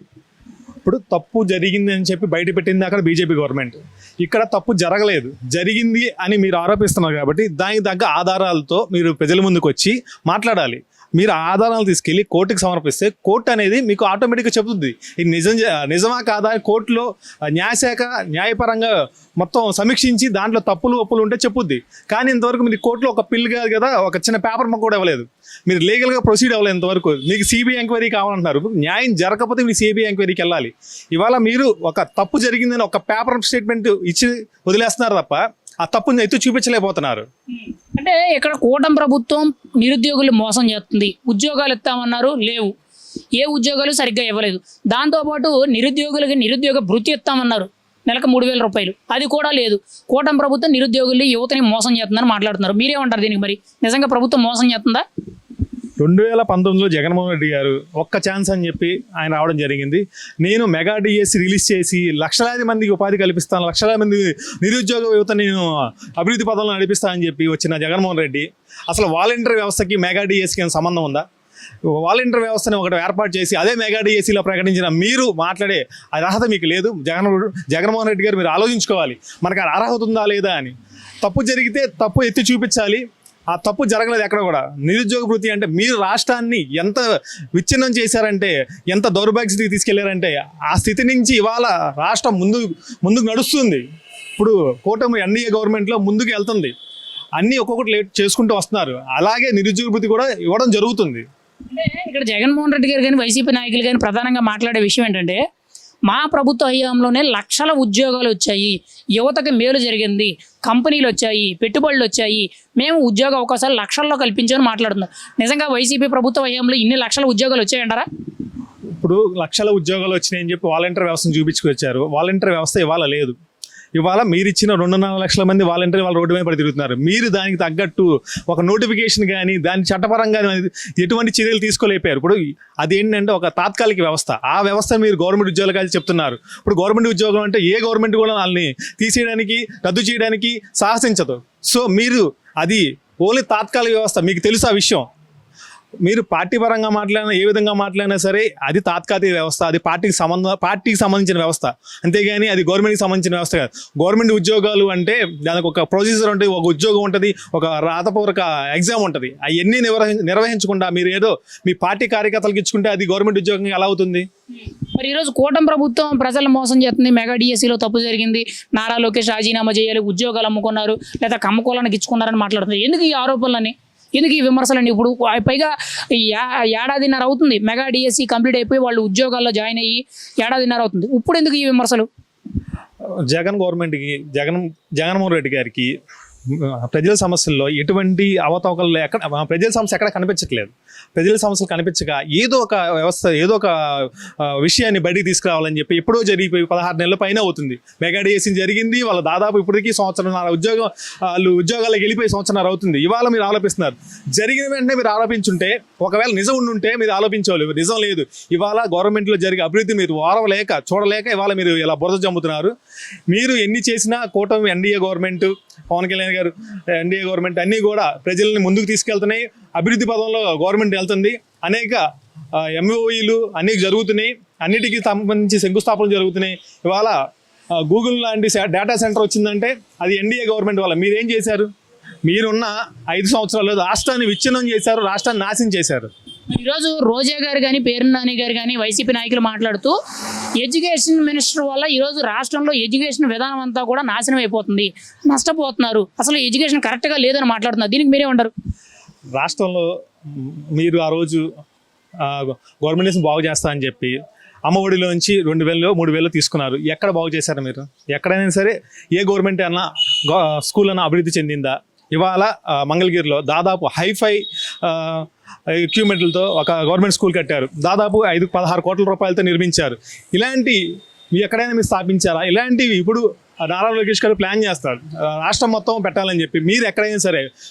ఇప్పుడు తప్పు జరిగింది అని చెప్పి బయట పెట్టింది అక్కడ బీజేపీ గవర్నమెంట్. ఇక్కడ తప్పు జరగలేదు, జరిగింది అని మీరు ఆరోపిస్తున్నారు కాబట్టి దానికి తగ్గ ఆధారాలతో మీరు ప్రజల ముందుకు వచ్చి మాట్లాడాలి. మీరు ఆధారాలు తీసుకెళ్ళి కోర్టుకి సమర్పిస్తే కోర్టు అనేది మీకు ఆటోమేటిక్గా చెబుతుంది ఇది నిజమా కాదా. కోర్టులో న్యాయశాఖ న్యాయపరంగా మొత్తం సమీక్షించి దాంట్లో తప్పులు ఒప్పులు ఉంటే చెప్పుద్ది. కానీ ఇంతవరకు మీరు కోర్టులో ఒక పిల్ కాదు కదా, ఒక చిన్న పేపర్ మొక్క కూడా ఇవ్వలేదు. మీరు లీగల్గా ప్రొసీడ్ అవ్వలేదు ఇంతవరకు. మీకు సిబిఐ ఎంక్వైరీ కావాలంటున్నారు. న్యాయం జరగకపోతే మీరు సిబిఐ ఎంక్వైరీకి వెళ్ళాలి. ఇవాళ మీరు ఒక తప్పు జరిగిందని ఒక పేపర్ స్టేట్మెంట్ ఇచ్చి వదిలేస్తున్నారు తప్ప ఆ తప్పుని ఎత్తు చూపించలేకపోతున్నారు. అంటే ఇక్కడ కూటమి ప్రభుత్వం నిరుద్యోగులు మోసం చేస్తుంది. ఉద్యోగాలు ఇస్తామన్నారు, లేవు. ఏ ఉద్యోగాలు సరిగ్గా ఇవ్వలేదు. దాంతోపాటు నిరుద్యోగులకి నిరుద్యోగ భృతి ఇస్తామన్నారు, నెలకు 3,000 రూపాయలు, అది కూడా లేదు. కూటమి ప్రభుత్వం నిరుద్యోగుల్ని యువతని మోసం చేస్తుందని మాట్లాడుతున్నారు. మీరేమంటారు దీనికి? మరి నిజంగా ప్రభుత్వం మోసం చేస్తుందా? 2019లో జగన్మోహన్ రెడ్డి గారు ఒక్క ఛాన్స్ అని చెప్పి ఆయన రావడం జరిగింది. నేను మెగా డిఎస్సి రిలీజ్ చేసి లక్షలాది మందికి ఉపాధి కల్పిస్తాను, లక్షలాది మంది నిరుద్యోగ యువత నేను అభివృద్ధి పదంలో నడిపిస్తానని చెప్పి వచ్చిన జగన్మోహన్ రెడ్డి అసలు వాలంటీర్ వ్యవస్థకి మెగా డిఎస్సికి ఏమైనా సంబంధం ఉందా? వాలంటీర్ వ్యవస్థని ఒకటి ఏర్పాటు చేసి అదే మెగా డిఎస్సిలో ప్రకటించిన మీరు మాట్లాడే అర్హత మీకు లేదు. జగన్మోహన్ రెడ్డి గారు మీరు ఆలోచించుకోవాలి, మనకు అర్హత ఉందా లేదా అని. తప్పు జరిగితే తప్పు ఎత్తి చూపించాలి. ఆ తప్పు జరగలేదు ఎక్కడ కూడా. నిరుద్యోగ భృతి అంటే మీరు రాష్ట్రాన్ని ఎంత విచ్ఛిన్నం చేశారంటే, ఎంత దౌర్భాగ్య స్థితికి తీసుకెళ్లారంటే, ఆ స్థితి నుంచి ఇవాళ రాష్ట్రం ముందుకు నడుస్తుంది. ఇప్పుడు కూటమి ఎన్డీఏ గవర్నమెంట్లో ముందుకు వెళ్తుంది. అన్నీ ఒక్కొక్కటి లేట్ చేసుకుంటూ వస్తున్నారు. అలాగే నిరుద్యోగ భృతి కూడా ఇవ్వడం జరుగుతుంది. అంటే ఇక్కడ జగన్మోహన్ రెడ్డి గారు కానీ వైసీపీ నాయకులు కానీ ప్రధానంగా మాట్లాడే విషయం ఏంటంటే, మా ప్రభుత్వ హయాంలోనే లక్షల ఉద్యోగాలు వచ్చాయి, యువతకి మేలు జరిగింది, కంపెనీలు వచ్చాయి, పెట్టుబడులు వచ్చాయి, మేము ఉద్యోగ అవకాశాలు లక్షల్లో కల్పించామని మాట్లాడుతున్నాం. నిజంగా వైసీపీ ప్రభుత్వ హయాంలో ఇన్ని లక్షల ఉద్యోగాలు వచ్చాయంటారా? ఇప్పుడు లక్షల ఉద్యోగాలు వచ్చినాయని చెప్పి వాలంటీర్ వ్యవస్థను చూపించుకొచ్చారు. వాలంటీర్ వ్యవస్థ ఇవాళ లేదు. ఇవాళ మీరు ఇచ్చిన 2.5 లక్షల మంది వాలంటీర్ వాళ్ళు రోడ్డు మీద పడి తిరుగుతున్నారు. మీరు దానికి తగ్గట్టు ఒక నోటిఫికేషన్ కానీ దాని చట్టపరంగా ఎటువంటి చర్యలు తీసుకోలేపారు. ఇప్పుడు అదేంటంటే ఒక తాత్కాలిక వ్యవస్థ. ఆ వ్యవస్థ మీరు గవర్నమెంట్ ఉద్యోగాలు చెప్తున్నారు. ఇప్పుడు గవర్నమెంట్ ఉద్యోగం అంటే ఏ గవర్నమెంట్ కూడా వాళ్ళని తీసేయడానికి, రద్దు చేయడానికి సాహసించదు. సో మీరు అది ఓన్లీ తాత్కాలిక వ్యవస్థ, మీకు తెలుసు ఆ విషయం. మీరు పార్టీ పరంగా మాట్లాడినా ఏ విధంగా మాట్లాడినా సరే అది తాత్కాలిక వ్యవస్థ, అది పార్టీకి సంబంధించిన వ్యవస్థ, అంతేగాని అది గవర్నమెంట్కి సంబంధించిన వ్యవస్థ కాదు. గవర్నమెంట్ ఉద్యోగాలు అంటే దానికి ఒక ప్రొసీజర్ ఉంటుంది, ఒక ఉద్యోగం ఉంటుంది, ఒక రాతపూర్వక ఎగ్జామ్ ఉంటుంది. అవన్నీ నిర్వహించకుండా మీరు ఏదో మీ పార్టీ కార్యకర్తలకు ఇచ్చుకుంటే అది గవర్నమెంట్ ఉద్యోగం ఎలా అవుతుంది? మరి ఈరోజు కూటమి ప్రభుత్వం ప్రజలు మోసం చేస్తుంది. మెగా డిఎస్సీలో తప్పు జరిగింది, నారా లోకేష్ రాజీనామా చేయాలి, ఉద్యోగాలు అమ్ముకున్నారు, లేదా కమ్మకోలానికి ఇచ్చుకున్నారని మాట్లాడుతున్నారు. ఎందుకు ఈ ఆరోపణలని? ఎందుకు ఈ విమర్శలండి? ఇప్పుడు పైగా ఏడాదిన్నర అవుతుంది మెగా డిఎస్సి కంప్లీట్ అయిపోయి వాళ్ళు ఉద్యోగాల్లో జాయిన్ అయ్యి ఏడాదిన్నర అవుతుంది. ఇప్పుడు ఎందుకు ఈ విమర్శలు? జగన్ గవర్నమెంట్కి జగన్మోహన్ రెడ్డి గారికి ప్రజల సమస్యల్లో ఎటువంటి అవతవకలు ప్రజల సమస్య ఎక్కడ కనిపించట్లేదు. ప్రజల సమస్యలు కనిపించక ఏదో ఒక వ్యవస్థ ఏదో ఒక విషయాన్ని బయటికి తీసుకురావాలని చెప్పి ఎప్పుడో జరిగిపోయి 16 నెలల పైన అవుతుంది. మెగా డిఎస్సి జరిగింది, వాళ్ళ దాదాపు ఇప్పటికీ సంవత్సరంన్నర వాళ్ళు ఉద్యోగాలకు వెళ్ళిపోయి సంవత్సరంన్నర అవుతుంది. ఇవాళ మీరు ఆలోపిస్తున్నారు. జరిగిన వెంటనే మీరు ఆలోపించుంటే, ఒకవేళ నిజం ఉండుంటే మీరు ఆలోపించేవాళ్ళు. నిజం లేదు. ఇవాళ గవర్నమెంట్లో జరిగే అభివృద్ధి మీరు ఓరవలేక చూడలేక ఇవాళ మీరు ఇలా బురద జమ్ముతున్నారు. మీరు ఎన్ని చేసినా కూటమి ఎన్డీఏ గవర్నమెంట్, పవన్ కళ్యాణ్ గారు ఎన్డీఏ గవర్నమెంట్ అన్నీ కూడా ప్రజల్ని ముందుకు తీసుకెళ్తున్నాయి. అభివృద్ధి పదంలో గవర్నమెంట్ వెళ్తుంది. అనేక ఎంఓఈలు అన్నీ జరుగుతున్నాయి. అన్నిటికీ సంబంధించి శంకుస్థాపనలు జరుగుతున్నాయి. ఇవాళ గూగుల్ లాంటి డేటా సెంటర్ వచ్చిందంటే అది ఎన్డీఏ గవర్నమెంట్ వల్ల. మీరేం చేశారు? మీరున్న 5 సంవత్సరాలు రాష్ట్రాన్ని విచ్ఛిన్నం చేశారు, రాష్ట్రాన్ని నాశనం చేశారు. ఈరోజు రోజా గారు కానీ పేరు నాని గారు కానీ వైసీపీ నాయకులు మాట్లాడుతూ ఎడ్యుకేషన్ మినిస్టర్ వల్ల ఈరోజు రాష్ట్రంలో ఎడ్యుకేషన్ విధానం అంతా కూడా నాశనం అయిపోతుంది, నష్టపోతున్నారు, అసలు ఎడ్యుకేషన్ కరెక్ట్గా లేదని మాట్లాడుతున్నారు. దీనికి మీరేమంటారు? రాష్ట్రంలో మీరు ఆ రోజు గవర్నమెంట్ బాగు చేస్తా అని చెప్పి అమ్మఒడిలోంచి 2,000 3,000 తీసుకున్నారు. ఎక్కడ బాగు చేశారు మీరు? ఎక్కడైనా సరే ఏ గవర్నమెంట్ అన్నా స్కూల్ అన్నా అభివృద్ధి చెందిందా? ఇవాళ మంగళగిరిలో దాదాపు హైఫై ఎక్విప్మెంట్లతో ఒక గవర్నమెంట్ స్కూల్ కట్టారు. దాదాపు 16 కోట్ల రూపాయలతో నిర్మించారు. ఇలాంటి ఎక్కడైనా మీరు స్థాపించారా? ఇలాంటివి ఇప్పుడు నారా లోకేష్ గారు ప్లాన్ చేస్తారు రాష్ట్రం మొత్తం పెట్టాలని చెప్పి. మీరు ఎక్కడైనా సరే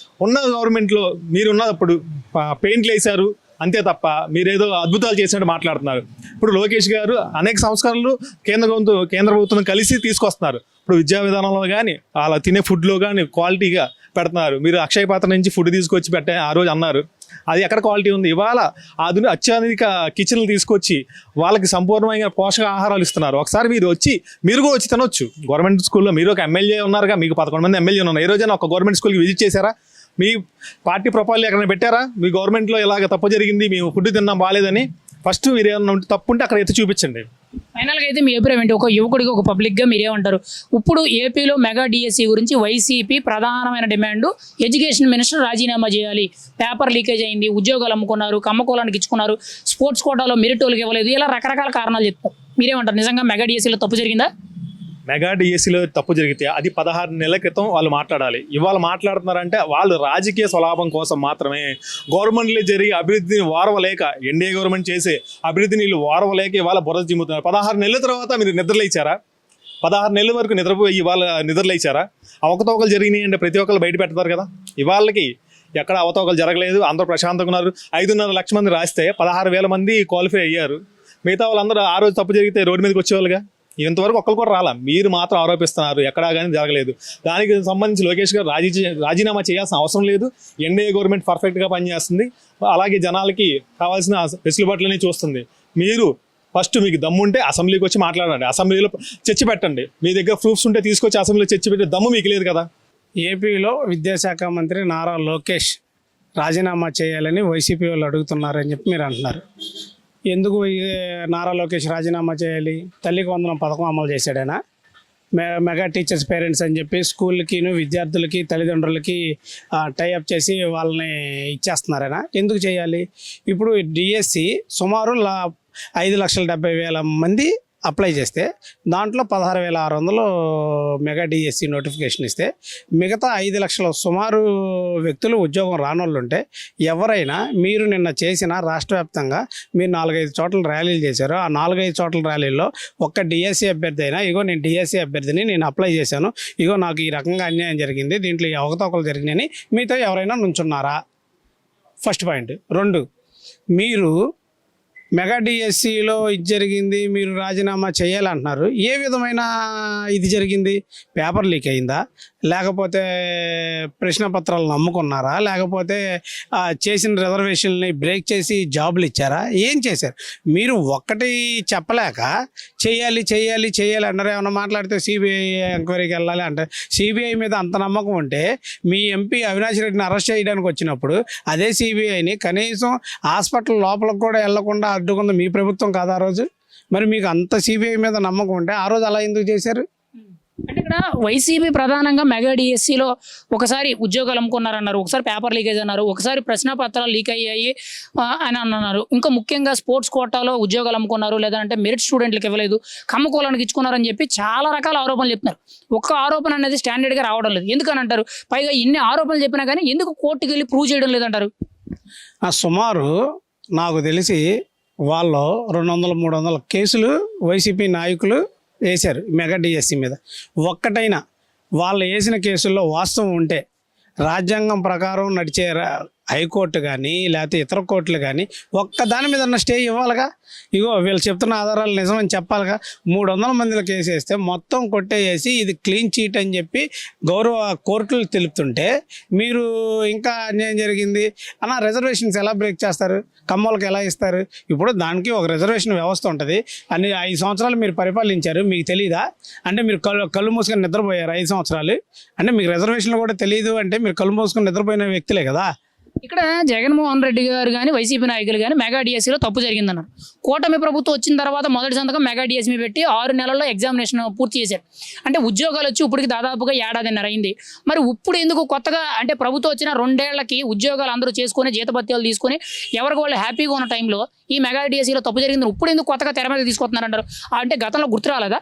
ఉన్న గవర్నమెంట్లో మీరు ఉన్నప్పుడు పెయింట్లు వేశారు అంతే తప్ప మీరేదో అద్భుతాలు చేసినట్టు మాట్లాడుతున్నారు. ఇప్పుడు లోకేష్ గారు అనేక సంస్కరణలు కేంద్ర ప్రభుత్వం కలిసి తీసుకొస్తున్నారు. ఇప్పుడు విద్యా విధానంలో కానీ అలా తినే ఫుడ్లో కానీ క్వాలిటీగా పెడుతున్నారు. మీరు అక్షయ పాత్ర నుంచి ఫుడ్ తీసుకొచ్చి ఆ రోజు అన్నారు. అది ఎక్కడ క్వాలిటీ ఉంది? ఇవాళ అత్యాధునిక కిచెన్లు తీసుకొచ్చి వాళ్ళకి సంపూర్ణమైన పోషక ఆహారాలు ఇస్తున్నారు. ఒకసారి మీరు కూడా వచ్చి తినొచ్చు. గవర్నమెంట్ స్కూల్లో మీరు ఒక ఎమ్మెల్యే ఉన్నారుగా, మీకు 11 మంది ఎమ్మెల్యే ఉన్నారు. ఏ రోజైనా ఒక గవర్నమెంట్ స్కూల్కి విజిట్ చేశారా? మీ పార్టీ ప్రొఫైల్ ఎక్కడైనా పెట్టారా? మీ గవర్నమెంట్లో ఇలాగ తప్పు జరిగింది, మేము ఫుడ్ తిన్నాం బాగాలేదని ఫస్ట్ మీరు ఏమన్నా తప్పు ఉంటే అక్కడ ఎత్తి చూపించండి. ఫైనల్గా అయితే మీ అభిప్రాయం ఏంటి? ఒక యువకుడికి, ఒక పబ్లిక్గా మీరేమంటారు? ఇప్పుడు ఏపీలో మెగా డిఎస్సి గురించి వైసీపీ ప్రధానమైన డిమాండ్ ఎడ్యుకేషన్ మినిస్టర్ రాజీనామా చేయాలి, పేపర్ లీకేజ్ అయింది, ఉద్యోగాలు అమ్ముకున్నారు, కమ్మకోలానికి ఇచ్చుకున్నారు, స్పోర్ట్స్ కోటాలో మెరిట్ వాళ్ళకి ఇవ్వలేదు, ఇలా రకరకాల కారణాలు చెప్తారు. మీరేమంటారు? నిజంగా మెగా డిఎస్సిలో తప్పు జరిగిందా? మెగా డిఎస్సిలో తప్పు జరిగితే అది 16 నెలల క్రితం వాళ్ళు మాట్లాడాలి. ఇవాళ మాట్లాడుతున్నారంటే వాళ్ళు రాజకీయ స్వలాభం కోసం మాత్రమే. గవర్నమెంట్లో జరిగే అభివృద్ధిని వారవలేక, ఎన్డీఏ గవర్నమెంట్ చేసే అభివృద్ధిని వీళ్ళు వారవలేక ఇవాళ బురద జిమ్ముతున్నారు. 16 నెలల తర్వాత మీరు నిద్రలేచారా? 16 నెలల వరకు నిద్రపోయి ఇవాళ నిద్రలేచారా? అవకతవకలు జరిగినాయి అంటే ప్రతి ఒక్కరు బయట పెడతారు కదా. ఇవాళకి ఎక్కడ అవతవకలు జరగలేదు, అందరూ ప్రశాంతంగా ఉన్నారు. 5.5 లక్షల మంది రాస్తే 16,000 మంది క్వాలిఫై అయ్యారు. మిగతా వాళ్ళందరూ ఆ రోజు తప్పు జరిగితే రోడ్డు మీదకి వచ్చేవాళ్ళుగా. ఇంతవరకు ఒక్కరు కూడా రాలా. మీరు మాత్రం ఆరోపిస్తున్నారు, ఎక్కడా కానీ జరగలేదు. దానికి సంబంధించి లోకేష్ గారు రాజీనామా చేయాల్సిన అవసరం లేదు. ఎన్డీఏ గవర్నమెంట్ పర్ఫెక్ట్గా పనిచేస్తుంది. అలాగే జనాలకి కావాల్సిన వెసులుబాట్లని చూస్తుంది. మీరు ఫస్ట్ మీకు దమ్ము ఉంటే అసెంబ్లీకి వచ్చి మాట్లాడండి, అసెంబ్లీలో చర్చ పెట్టండి. మీ దగ్గర ప్రూఫ్స్ ఉంటే తీసుకొచ్చి అసెంబ్లీలో చర్చ పెట్టే దమ్ము మీకు లేదు కదా. ఏపీలో విద్యాశాఖ మంత్రి నారా లోకేష్ రాజీనామా చేయాలని వైసీపీ వాళ్ళు అడుగుతున్నారని చెప్పి మీరు అంటున్నారు. ఎందుకు నారా లోకేష్ రాజీనామా చేయాలి? తల్లికి వందనం పథకం అమలు చేశాడైనా, మెగా టీచర్స్ పేరెంట్స్ అని చెప్పి స్కూళ్ళకి, విద్యార్థులకి, తల్లిదండ్రులకి టైఅప్ చేసి వాళ్ళని ఇచ్చేస్తున్నారైనా. ఎందుకు చేయాలి? ఇప్పుడు డిఎస్సి సుమారు 5,70,000 మంది అప్లై చేస్తే దాంట్లో 16,600 మెగా డిఎస్సి నోటిఫికేషన్ ఇస్తే మిగతా 5 లక్షల సుమారు వ్యక్తులు ఉద్యోగం రానోళ్ళు ఉంటే ఎవరైనా, మీరు నిన్న చేసిన రాష్ట్ర వ్యాప్తంగా మీరు 4-5 చోట్ల ర్యాలీలు చేశారు. ఆ 4-5 చోట్ల ర్యాలీల్లో ఒక్క డిఎస్సి అభ్యర్థి అయినా, ఇగో నేను డిఎస్సి అభ్యర్థిని, నేను అప్లై చేశాను, ఇగో నాకు ఈ రకంగా అన్యాయం జరిగింది, దీంట్లో ఈ అవకతవకలు జరిగినాయని మీతో ఎవరైనా నుంచున్నారా? First point. 2, మీరు మెగా డిఎస్సిలో ఇది జరిగింది, మీరు రాజీనామా చేయాలంటున్నారు. ఏ విధమైన ఇది జరిగింది? పేపర్ లీక్ అయిందా? లేకపోతే ప్రశ్నపత్రాలను అమ్ముకున్నారా? లేకపోతే చేసిన రిజర్వేషన్ని బ్రేక్ చేసి జాబులు ఇచ్చారా? ఏం చేశారు? మీరు ఒక్కటి చెప్పలేక చేయాలి చేయాలి చేయాలి అన్నారు. ఏమన్నా మాట్లాడితే సిబిఐ ఎంక్వైరీకి వెళ్ళాలి అంటారు. సిబిఐ మీద అంత నమ్మకం ఉంటే మీ ఎంపీ అవినాష్ రెడ్డిని అరెస్ట్ చేయడానికి వచ్చినప్పుడు అదే సిబిఐని కనీసం హాస్పిటల్ లోపలికి కూడా వెళ్లకుండా అడ్డుకుంది మీ ప్రభుత్వం కాదు ఆ రోజు? మరి మీకు అంత సిబిఐ మీద నమ్మకం ఉంటే ఆ రోజు అలా ఎందుకు చేశారు? అంటే ఇక్కడ వైసీపీ ప్రధానంగా మెగా డిఎస్సిలో ఒకసారి ఉద్యోగాలు అమ్ముకున్నారన్నారు, ఒకసారి పేపర్ లీకేజ్ అన్నారు, ఒకసారి ప్రశ్నపత్రాలు లీక్ అయ్యాయి అని అన్నారు. ఇంకా ముఖ్యంగా స్పోర్ట్స్ కోటాలో ఉద్యోగాలు అమ్ముకున్నారు, లేదంటే మెరిట్ స్టూడెంట్లకు ఇవ్వలేదు, కమ్మకోలానికి ఇచ్చుకున్నారని చెప్పి చాలా రకాల ఆరోపణలు చెప్తున్నారు. ఒక్క ఆరోపణ అనేది స్టాండర్డ్గా రావడం లేదు. ఎందుకని అంటారు? పైగా ఇన్ని ఆరోపణలు చెప్పినా కానీ ఎందుకు కోర్టుకి వెళ్ళి ప్రూవ్ చేయడం లేదంటారు? సుమారు నాకు తెలిసి వాళ్ళు 200-300 కేసులు వైసీపీ నాయకులు వేశారు మెగా డిఎస్సి మీద. ఒక్కటైనా వాళ్ళు వేసిన కేసుల్లో వాస్తవం ఉంటే రాజ్యాంగం ప్రకారం నడిచే హైకోర్టు కానీ లేకపోతే ఇతర కోర్టులు కానీ ఒక్క దాని మీద స్టే ఇవ్వాలిగా. ఇగో వీళ్ళు చెప్తున్న ఆధారాలు నిజమని చెప్పాలిగా. 300 మందిలో కేసు వేస్తే మొత్తం కొట్టేసి ఇది క్లీన్ చీట్ అని చెప్పి గౌరవ కోర్టులు తెలుపుతుంటే మీరు ఇంకా అన్యాయం జరిగింది అన్న రిజర్వేషన్స్ ఎలా బ్రేక్ చేస్తారు? కమ్మోళ్ళకి ఎలా ఇస్తారు? ఇప్పుడు దానికి ఒక రిజర్వేషన్ వ్యవస్థ ఉంటుంది. అన్ని 5 సంవత్సరాలు మీరు పరిపాలించారు, మీకు తెలీదా? అంటే మీరు కళ్ళు మూసుకొని నిద్రపోయారు 5 సంవత్సరాలు. అంటే మీకు రిజర్వేషన్లు కూడా తెలియదు అంటే మీరు కళ్ళు మూసుకొని నిద్రపోయిన వ్యక్తులే కదా. ఇక్కడ జగన్మోహన్ రెడ్డి గారు కానీ వైసీపీ నాయకులు కానీ మెగా డిఎస్సిలో తప్పు జరిగిందన్నారు. కూటమి ప్రభుత్వం వచ్చిన తర్వాత మొదటి సంతకం మెగా డిఎస్సి పెట్టి 6 నెలల్లో ఎగ్జామినేషన్ పూర్తి చేశారు. అంటే ఉద్యోగాలు వచ్చి ఇప్పటికి దాదాపుగా 1.5 ఏడాదిన్నర అయింది. మరి ఇప్పుడు ఎందుకు కొత్తగా అంటే ప్రభుత్వం వచ్చిన 2 ఏళ్లకి ఉద్యోగాలు అందరూ చేసుకొని జీతభత్యాలు తీసుకొని ఎవరికి వాళ్ళు హ్యాపీగా ఉన్న టైంలో ఈ మెగా డిఎస్సిలో తప్పు జరిగింది ఇప్పుడు ఎందుకు కొత్తగా తెర మీద తీసుకొస్తున్నారంటారు? అంటే గతంలో గుర్తు రాలేదా?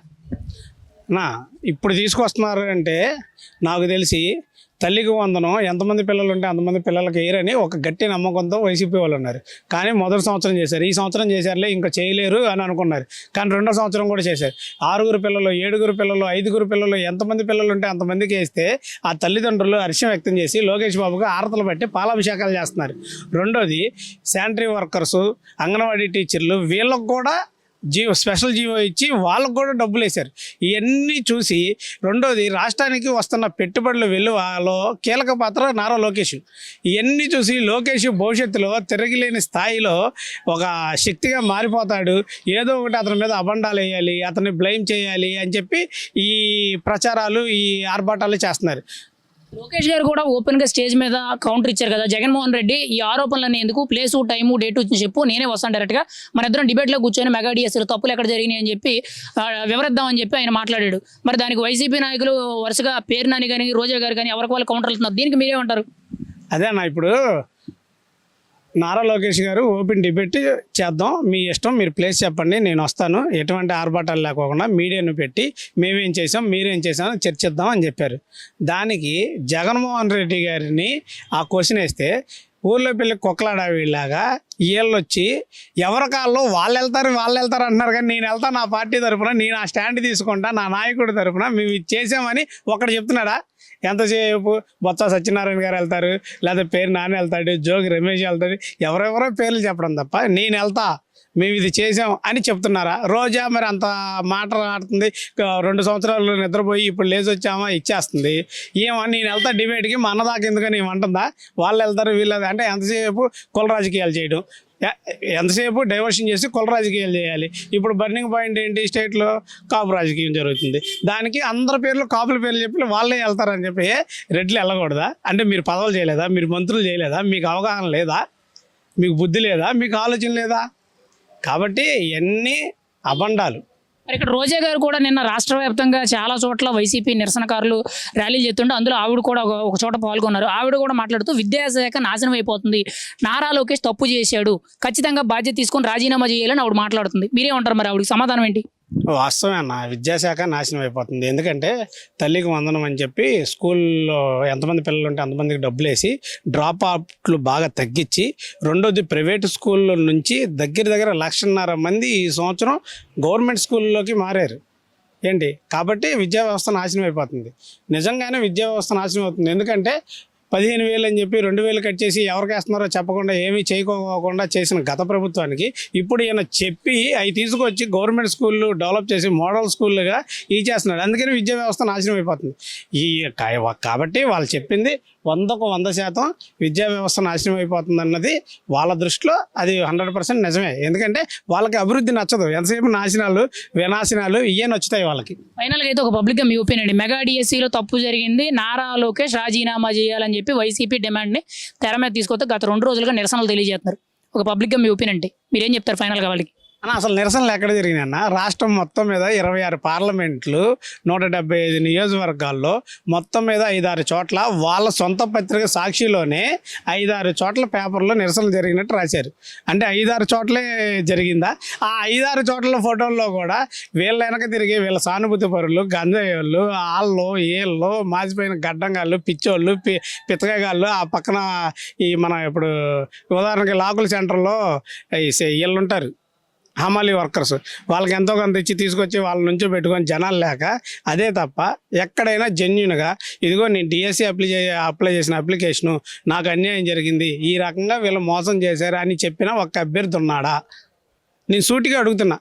ఇప్పుడు తీసుకొస్తున్నారు అంటే నాకు తెలిసి తల్లికి వందనం ఎంతమంది పిల్లలు ఉంటే అంతమంది పిల్లలకి వేయరని ఒక గట్టి నమ్మకంతో వైసీపీ వాళ్ళు ఉన్నారు. కానీ మొదటి సంవత్సరం చేశారు, ఈ సంవత్సరం చేశారులే ఇంకా చేయలేరు అని అనుకున్నారు. కానీ 2వ సంవత్సరం కూడా చేశారు. 6 పిల్లలు, 7 పిల్లలు, 5 పిల్లలు ఎంతమంది పిల్లలు ఉంటే అంతమందికి వేస్తే ఆ తల్లిదండ్రులు హర్షం వ్యక్తం చేసి లోకేష్ బాబుకి ఆరతలు పెట్టి పాలాభిషేకాలు చేస్తున్నారు. రెండోది శానిటరీ వర్కర్సు, అంగన్వాడీ టీచర్లు వీళ్ళకు కూడా స్పెషల్ జీవో ఇచ్చి వాళ్ళకు కూడా డబ్బులు వేశారు. ఇవన్నీ చూసి రెండోది రాష్ట్రానికి వస్తున్న పెట్టుబడుల విలువలో కీలక పాత్ర నారా లోకేష్. ఇవన్నీ చూసి లోకేష్ భవిష్యత్తులో తిరగలేని స్థాయిలో ఒక శక్తిగా మారిపోతాడు. ఏదో ఒకటి అతని మీద అబండాలు వేయాలి, అతన్ని బ్లేమ్ చేయాలి అని చెప్పి ఈ ప్రచారాలు ఈ ఆర్భాటాలు చేస్తున్నారు. లోకేష్ గారు కూడా ఓపెన్ గా స్టేజ్ మీద కౌంటర్ ఇచ్చారు కదా, జగన్మోహన్ రెడ్డి ఈ ఆరోపణలన్నీ ఎందుకు, ప్లేసు టైము డేటు చెప్పు, నేనే వస్తాను డైరెక్ట్ గా, మన ఇద్దరం డిబేట్ లో కూర్చొని మెగా డిఎస్సిలో తప్పులు ఎక్కడ జరిగినాయి అని చెప్పి వివరిద్దామని చెప్పి ఆయన మాట్లాడాడు. మరి దానికి వైసీపీ నాయకులు వరుసగా పేరు నాని కానీ రోజా గారు కానీ ఎవరికి వాళ్ళు కౌంటర్ వెళ్తున్నారు. దీనికి మీరేమంటారు? అదే అన్న, ఇప్పుడు నారా లోకేష్ గారు ఓపెన్ డిబేట్ చేద్దాం, మీ ఇష్టం, మీరు ప్లేస్ చెప్పండి, నేను వస్తాను, ఎటువంటి ఆర్భాటాలు లేకోకుండా మీడియాను పెట్టి మేమేం చేసాం మీరేం చేసాం చర్చిద్దాం అని చెప్పారు. దానికి జగన్మోహన్ రెడ్డి గారిని ఆ క్వశ్చన్ వేస్తే ఊళ్ళో పెళ్ళి కుక్కలాడా వీళ్ళలాగా వీళ్ళు వచ్చి ఎవరి కాల్లో వాళ్ళు వెళ్తారు అంటున్నారు. కానీ నేను వెళ్తాను, నా పార్టీ తరఫున నేను ఆ స్టాండ్ తీసుకుంటా, నా నాయకుడి తరఫున మేము ఇది చేసామని ఒకటి చెప్తున్నాడా? ఎంతసేపు బొత్స సత్యనారాయణ గారు వెళ్తారు, లేదా పేరు నాని వెళ్తాడు, జోగి రమేష్ వెళ్తాడు, ఎవరెవరో పేర్లు చెప్పడం తప్ప నేను వెళ్తా మేము ఇది చేసాం అని చెప్తున్నారా? రోజా మరి అంత మాట్లాడుతుంది, 2 సంవత్సరాలు నిద్రపోయి ఇప్పుడు లేచి వచ్చామా ఇచ్చేస్తుంది. ఏమో నేను వెళ్తా డిబేట్కి, మా అన్నదాకా ఎందుకని ఏమంటుందా? వాళ్ళు వెళ్తారు వీళ్ళు అంటే ఎంతసేపు కుల రాజకీయాలు చేయడం, ఎంతసేపు డైవర్షన్ చేసి కుల రాజకీయాలు చేయాలి. ఇప్పుడు బర్నింగ్ పాయింట్ ఏంటి? స్టేట్లో కాపు రాజకీయం జరుగుతుంది, దానికి అందరి పేర్లు కాపుల పేర్లు చెప్పి వాళ్ళే వెళ్తారని చెప్పి రెడ్లు వెళ్ళకూడదా? అంటే మీరు పదవులు చేయలేదా? మీరు మంత్రులు చేయలేదా? మీకు అవగాహన లేదా? మీకు బుద్ధి లేదా? మీకు ఆలోచన లేదా? కాబట్టి ఇవన్నీ అబండాలు. మరి ఇక్కడ రోజా గారు కూడా నిన్న రాష్ట్ర వ్యాప్తంగా చాలా చోట్ల వైసీపీ నిరసనకారులు ర్యాలీలు చేస్తుంటే అందులో ఆవిడ కూడా ఒక చోట పాల్గొన్నారు. ఆవిడ కూడా మాట్లాడుతూ విద్యాశాఖ నాశనం అయిపోతుంది, నారా లోకేష్ తప్పు చేశాడు, ఖచ్చితంగా బాధ్యత తీసుకొని రాజీనామా చేయాలని ఆవిడ మాట్లాడుతుంది. మీరేమంటారు? మరి ఆవిడకి సమాధానం ఏంటి? వాస్తవమే అన్న, విద్యాశాఖ నాశనం అయిపోతుంది. ఎందుకంటే తల్లికి వందనం అని చెప్పి స్కూల్లో ఎంతమంది పిల్లలు ఉంటే అంతమందికి డబ్బులు వేసి డ్రాప్ అవుట్లు బాగా తగ్గించి, రెండోది ప్రైవేటు స్కూల్లో నుంచి దగ్గర 1,50,000 మంది ఈ సంవత్సరం గవర్నమెంట్ స్కూల్లోకి మారారు. ఏంటి కాబట్టి విద్యా వ్యవస్థ నాశనం అయిపోతుంది. నిజంగానే విద్యా వ్యవస్థ నాశనం అవుతుంది. ఎందుకంటే 15,000 అని చెప్పి 2,000 కట్ చేసి ఎవరికి వేస్తున్నారో చెప్పకుండా ఏమీ చేయకోకుండా చేసిన గత ప్రభుత్వానికి ఇప్పుడు ఈయన చెప్పి అవి తీసుకొచ్చి గవర్నమెంట్ స్కూళ్ళు డెవలప్ చేసి మోడల్ స్కూళ్ళుగా చేస్తున్నాడు. అందుకని విద్యా వ్యవస్థ నాశనం అయిపోతుంది. కాబట్టి వాళ్ళు చెప్పింది 100% విద్యా వ్యవస్థ నాశనం అయిపోతుంది అన్నది వాళ్ళ దృష్టిలో అది 100% నిజమే. ఎందుకంటే వాళ్ళకి అభివృద్ధి నచ్చదు, ఎంతసేపు నాశనాలు వినాశనాలు ఇవే నచ్చుతాయి వాళ్ళకి. ఫైనల్గా అయితే ఒక పబ్లిక్గా మీ ఒపీనియన్ అండి, మెగా డిఎస్సిలో తప్పు జరిగింది, నారా లోకేష్ రాజీనామా చేయాలని చెప్పి వైసీపీ డిమాండ్ని తెర మీద తీసుకొస్తే గత 2 రోజులుగా నిరసనలు తెలియజేస్తున్నారు. ఒక పబ్లిక్గా మీ ఒపీనియన్ అంటే మీరేం చెప్తారు ఫైనల్గా వాళ్ళకి? అన్న అసలు నిరసనలు ఎక్కడ జరిగినాయన్న? రాష్ట్రం మొత్తం మీద 26 పార్లమెంట్లు, 175 నియోజకవర్గాల్లో మొత్తం మీద 5-6 చోట్ల వాళ్ళ సొంత పత్రిక సాక్షిలోనే 5-6 చోట్ల పేపర్లో నిరసనలు జరిగినట్టు రాశారు. అంటే 5-6 చోట్లే జరిగిందా? ఆ 5-6 చోట్ల ఫోటోల్లో కూడా వీళ్ళ వెనక తిరిగి వీళ్ళ సానుభూతి పరులు, గంజాయోళ్ళు, ఆళ్ళు ఏళ్ళు, మాసిపోయిన గడ్డంగాళ్ళు, పిచ్చోళ్ళు, పితకగాళ్ళు, ఆ పక్కన ఈ మన ఇప్పుడు ఉదాహరణకి లాకుల సెంటర్లో వీళ్ళు ఉంటారు హమాలి వర్కర్స్, వాళ్ళకి ఎంతో కొంత ఇచ్చి తీసుకొచ్చి వాళ్ళ నుంచి పెట్టుకొని జనాలు లేక, అదే తప్ప ఎక్కడైనా జెన్యున్గా ఇదిగో నేను డిఎస్సి అప్లై చేసిన అప్లికేషను నాకు అన్యాయం జరిగింది, ఈ రకంగా వీళ్ళు మోసం చేశారు అని చెప్పిన ఒక్క అభ్యర్థి ఉన్నాడా? నేను సూటిగా అడుగుతున్నా.